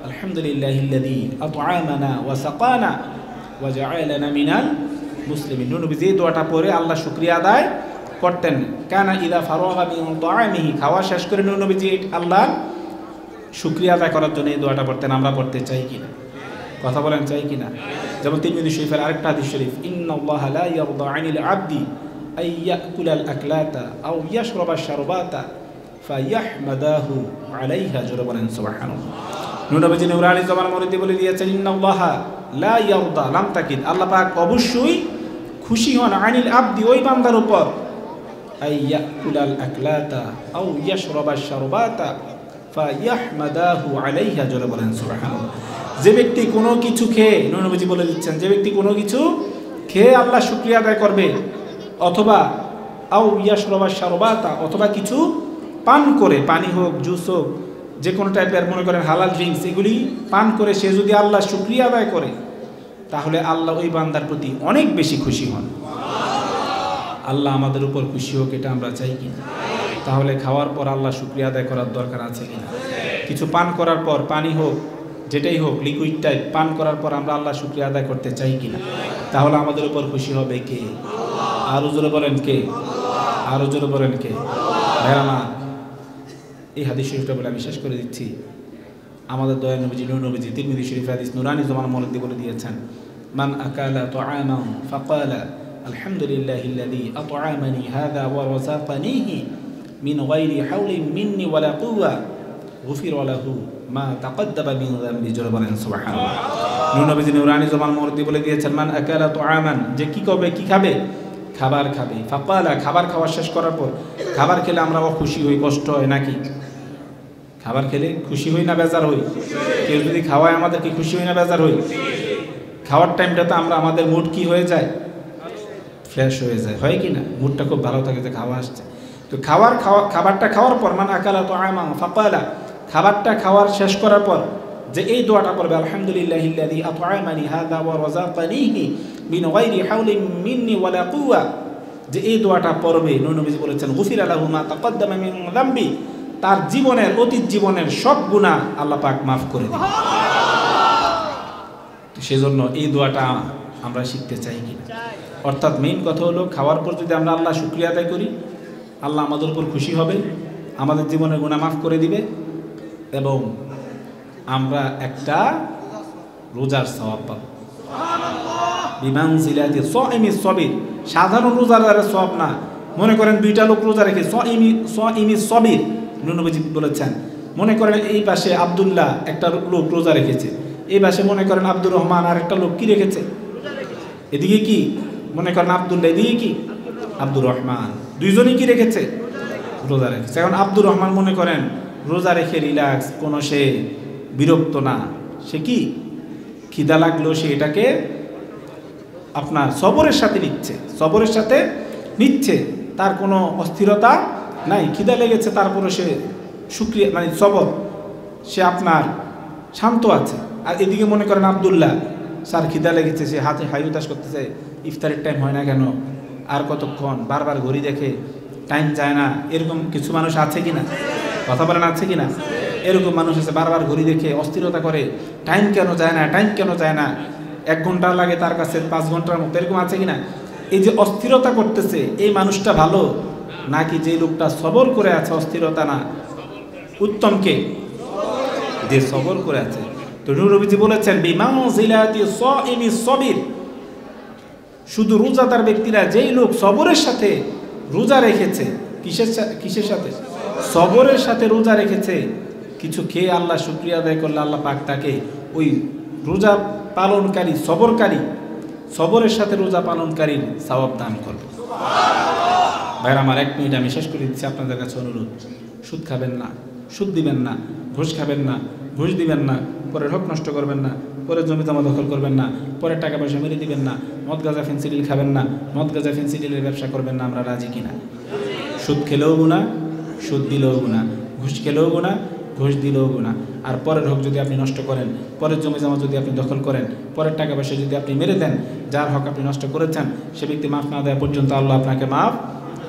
আলহামদুলিল্লাহিল্লাযী আত'আমানা ওয়া সাকানা ওয়া জা'আলানা মিনাল মুসলিমিন। নূর নবীজি এই দোয়াটা পড়ে আল্লাহ শুকরিয়া আদায় করতেন। কানা ইদা ফারাগা মিন তাআমিহি, খাওয়া শেষ করে নূর নবীজি আল্লাহর শুকরিয়া আদায় করার জন্য এই দোয়াটা পড়তেন। আমরা পড়তে চাই কিনা? কথা বলেন, চাই কিনা? যেমন তিরমিজি শরীফের আরেকটা হাদিস শরীফ, ইন্নাল্লাহা লা ইয়ারদা আনিল আবদি আই ইয়াকুলাল আকলাতা আও ইয়াশরাবা শারবাতা ফায়াহমাদাহু আলাইহা। জোরে বলেন সুবহানাল্লাহ। নূর নবীজি নুরানি জবান মরিদি বলে দিয়েছেন, ইন্নাল্লাহা লা ইয়ারদা, লাম তাকিদ, আল্লাহ পাক অবশ্যই খুশি হন, আনিল আবদি, ওই বান্দার উপর, আই ইয়াকুলাল আকলাতা আও ইয়াশরাবা শারবাতা ফায়াহমাদাহু আলাইহা। জোরে বলেন সুবহানাল্লাহ। যে ব্যক্তি কোনো কিছু খেয়ে, নূর নবীজি বলে দিচ্ছেন, যে ব্যক্তি কোনো কিছু খেয়ে আল্লাহ শুকরিয়া আদায় করবে, অথবা আও ইয়াশরাবা শারবাতা, অথবা কিছু পান করে, পানি হোক, জুস হোক, যে কোনো টাইপের মনে করেন হালাল ড্রিঙ্কস, এগুলি পান করে সে যদি আল্লাহ শুকরিয়া আদায় করে, তাহলে আল্লাহ ওই বান্দার প্রতি অনেক বেশি খুশি হন। আল্লাহ আমাদের উপর খুশি হোক, এটা আমরা চাই কিনা? তাহলে খাওয়ার পর আল্লাহ শুকরিয়া আদায় করার দরকার আছে কিনা? কিছু পান করার পর, পানি হোক যেটাই হোক, লিকুইড টাইপ, পান করার পর আমরা আল্লাহ শুকরিয়া আদায় করতে চাই কিনা? তাহলে আমাদের উপর খুশি হবে কে? আরো জোরে বলেন কে? আরো জোরে বলেন কে? ভাইরা, এই হাদিস শরীফটা বলে আমি শেষ করে দিচ্ছি। আমাদের দয়াল নবীজি, নূর নবীজি তিরমিজি শরীফ হাদিস নুরানি জমান মরদি বলে দিয়েছেন, মান আকালা তাআমান ফাকালা আলহামদুলিল্লাহিল্লাযী আত'আমানি হাযা ওয়া রাযাকানিহি মিন গায়রি হাওলিন মিন্নি ওয়ালা কুওয়া গুফিরা লাহু মা তাকদ্দামা মিন যামবি। জোরে বলেন সুবহানাল্লাহ। নূর নবীজি নুরানি জমান মরদি বলে দিয়েছেন, মান আকালা তাআমান, যে কি করবে, কি খাবে? খাবার খাবে। ফাকালা, খাবার খাওয়া শেষ করার পর, খাবার খেলে আমরা খুশি হই, কষ্ট হয় নাকি? খাবার খেলে খুশি হই না বেজার হই? কেউ যদি খাওয়ায় আমাদের কি খুশি হই না বেজার হই? খাওয়ার টাইমটাতে আমরা, আমাদের মুড কি হয়ে যায়? ফ্রেশ হয়ে যায়, হয় কি না? মুডটা খুব ভালো থাকে যে খাওয়া আসছে। তো খাবারটা খাওয়ার পর, মান আকালা তাআমান ফাকালা, খাবারটা খাওয়ার শেষ করার পর যে এই দোয়াটা পড়বে, আলহামদুলিল্লাহিল্লাযী আত'আমানি হাযা ওয়া রাযাকানিহি মিন গায়রি হাওলিন মিন্নি ওয়ালা কুওয়া, যে এই দোয়াটা পড়বে, নূর নবীজি বলেছেন গুফিরা লাহু মা তাকদ্দামা মিন যামবি, তার জীবনের, অতীত জীবনের সব গুনাহ আল্লাহ পাক মাফ করে দিবেন। সেজন্য এই দোয়াটা আমরা শিখতে চাই কিনা? অর্থাৎ মেইন কথা হলো, খাওয়ার পর যদি আমরা আল্লাহ শুকরিয়া আদায় করি, আল্লাহ আমাদের উপর খুশি হবে, আমাদের জীবনের গুনাহ মাফ করে দিবে, এবং আমরা একটা রোজার সওয়াব পাবো। বিমানজিলাতি সাইমিস সাবির, সাধারণ রোজাদারের সওয়াব না। মনে করেন দুইটা লোক রোজা রেখে, সাইমিস সাবির, নূর নবীজি বলেছেন, মনে করেন এই পাশে আব্দুল্লাহ একটা লোক রোজা রেখেছে, এই পাশে মনে করেন আব্দুর রহমান আর একটা লোক কি রেখেছে, এদিকে কি মনে করেন আব্দুল্লাহ, এদিকে কি আব্দুর রহমান, দুইজনই কি রেখেছে? রোজা রেখেছে। এখন আব্দুর রহমান মনে করেন রোজা রেখে রিল্যাক্স, কোনো সে বিরক্ত না, সে কি খিদা লাগলো সে এটাকে আপনার সবরের সাথে নিচ্ছে, সবরের সাথে নিচ্ছে, তার কোনো অস্থিরতা নাই, খিদা লেগেছে তারপরে সে শুকরিয়া, মানে সবর, সে আপনার শান্ত আছে। আর এদিকে মনে করেন আব্দুল্লাহ, স্যার খিদা লেগেছে, সে হাতে হাই উতাস করতেছে, ইফতারের টাইম হয় না কেন, আর কতক্ষণ, বারবার ঘড়ি দেখে, টাইম যায় না। এরকম কিছু মানুষ আছে কিনা? কথা বলেন আছে কিনা? এরকম মানুষ আছে, বারবার ঘড়ি দেখে অস্থিরতা করে, টাইম কেন যায় না, টাইম কেন যায় না, 1 ঘন্টা লাগে তার কাছে 5 ঘন্টার মতো, এরকম আছে কিনা? এই যে অস্থিরতা করতেছে, এই মানুষটা ভালো নাকি যে লোকটা সবর করে আছে, অস্থিরতা না? উত্তম কে? যে সবর করে আছে। তো নূর নবীজি বলেছেন, বিমানজিলাতি সাইমিস সাবির, শুধু রোজাদার ব্যক্তিরা, যেই লোক সবরের সাথে রোজা রেখেছে, কিসের সাথে? সবরের সাথে রোজা রেখেছে, কিছু খেয়ে আল্লাহ শুকরিয়া আদায় করলে আল্লাহ পাক তাকে ওই রোজা পালনকারী, সবরকারী, সবরের সাথে রোজা পালনকারীর সওয়াব দান করবে। ভাইরা আমার, 1 মিনিট আমি শেষ করে দিচ্ছি। আপনাদের কাছে অনুরোধ, সুদ খাবেন না, সুদ দিবেন না, ঘুষ খাবেন না, ঘুষ দিবেন না, পরের হক নষ্ট করবেন না, পরের জমি জমা দখল করবেন না, পরের টাকা পয়সা মেরে দিবেন না, মদ গাঁজা ফেন্সিডিল খাবেন না, মদ গাঁজা ফেন্সিডিলের ব্যবসা করবেন না। আমরা রাজি কিনা? সুদ খেলেও গুনাহ, সুদ দিলেও গুনাহ, ঘুষ খেলেও গুনাহ, ঘুষ দিলেও গুনাহ। আর পরের হক যদি আপনি নষ্ট করেন, পরের জমি জমা যদি আপনি দখল করেন, পরের টাকা পয়সা যদি আপনি মেরে দেন, যার হক আপনি নষ্ট করেছেন সে ব্যক্তি মাফ না দেওয়া পর্যন্ত আল্লাহ আপনাকে মাফ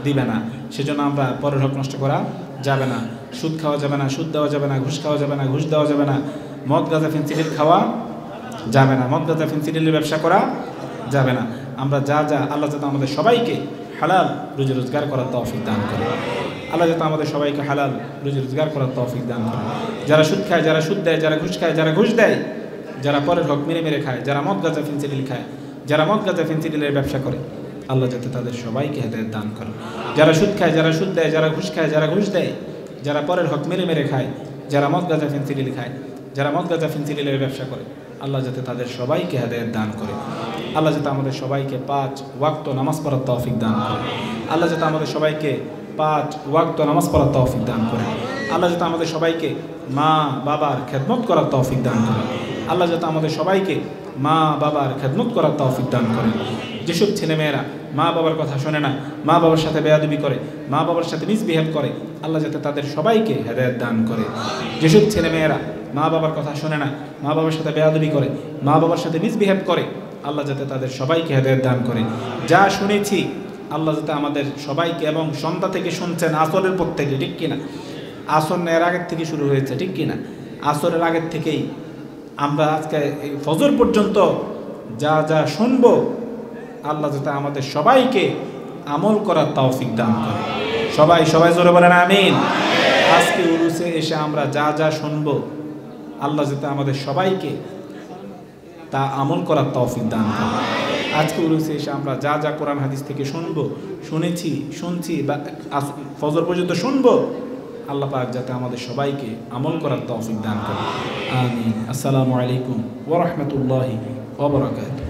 দিবে না। সেজন্য আমরা পরের হক নষ্ট করা যাবে না, সুদ খাওয়া যাবে না, সুদ দেওয়া যাবে না, ঘুষ খাওয়া যাবে না, ঘুষ দেওয়া যাবে না, মদ গাঁজা ফেন্সিডিল খাওয়া যাবে না, মদ গাঁজা ফেন্সিডিলের ব্যবসা করা যাবে না। আমরা যা আল্লাহ যাতে আমাদের সবাইকে হালাল রুজি রোজগার করার তৌফিক দান করে, আল্লাহ যাতে আমাদের সবাইকে হালাল রুজি রোজগার করার তৌফিক দান করে। যারা সুদ খায়, যারা সুদ দেয়, যারা ঘুষ খায়, যারা ঘুষ দেয়, যারা পরের হক মেরে মেরে খায়, যারা মদ গাঁজা ফেন্সিডিল খায়, যারা মদ গাঁজা ফেন্সিডিলের ব্যবসা করে, আল্লাহ যাতে তাদের সবাইকে হেদায়েত দান করে। যারা সুদ খায়, যারা সুদ দেয়, যারা ঘুষ খায়, যারা ঘুষ দেয়, যারা পরের হক মেরে মেরে খায়, যারা মদ গাঁজা ফেন্সিডিল খায়, যারা মদ গাঁজা ফেন্সিডিলের ব্যবসা করে, আল্লাহ যাতে তাদের সবাইকে হেদায়েত দান করে। আল্লাহ যাতে আমাদের সবাইকে 5 ওয়াক্ত নামাজ পড়ার তৌফিক দান করে। আল্লাহ যাতে আমাদের সবাইকে 5 ওয়াক্ত নামাজ পড়ার তৌফিক দান করে। আল্লাহ যাতে আমাদের সবাইকে মা বাবার খেদমত করার তৌফিক দান করে। আল্লাহ যাতে আমাদের সবাইকে মা বাবার খেদমত করার তৌফিক দান করে। যেসব ছেলেমেয়েরা মা বাবার কথা শোনে না, মা বাবার সাথে বেয়াদবি করে, মা বাবার সাথে মিসবিহেভ করে, আল্লাহ যাতে তাদের সবাইকে হেদায়েত দান করে। যেসব ছেলেমেয়েরা মা বাবার কথা শোনে না, মা বাবার সাথে বেয়াদবি করে, মা বাবার সাথে মিসবিহেভ করে, আল্লাহ যাতে তাদের সবাইকে হেদায়েত দান করে। যা শুনেছি আল্লাহ যাতে আমাদের সবাইকে, এবং সন্ধ্যা থেকে শুনছেন আসরের পর থেকে, ঠিক কিনা, আসর এর আগের থেকে শুরু হয়েছে, ঠিক কিনা? আসরের আগের থেকেই আমরা আজকে এই ফজর পর্যন্ত যা যা শুনবো, আল্লাহ যাতে আমাদের সবাইকে আমল করার তৌফিক দান করে। সবাই সবাই জোরে বলেন আমিন। আজকে উরুসে এসে আমরা যা যা শুনবো, আল্লাহ যাতে আমাদের সবাইকে তা আমল করার তৌফিক দান করে। আজকে উরুসে এসে আমরা যা যা কোরআন হাদিস থেকে শুনছি বা ফজর পর্যন্ত শুনবো, আল্লাহ পাক যাতে আমাদের সবাইকে আমল করার তৌফিক দান করে। আমিন। আসসালামু আলাইকুম ওয়া রাহমাতুল্লাহি ওয়া বারাকাতুহু।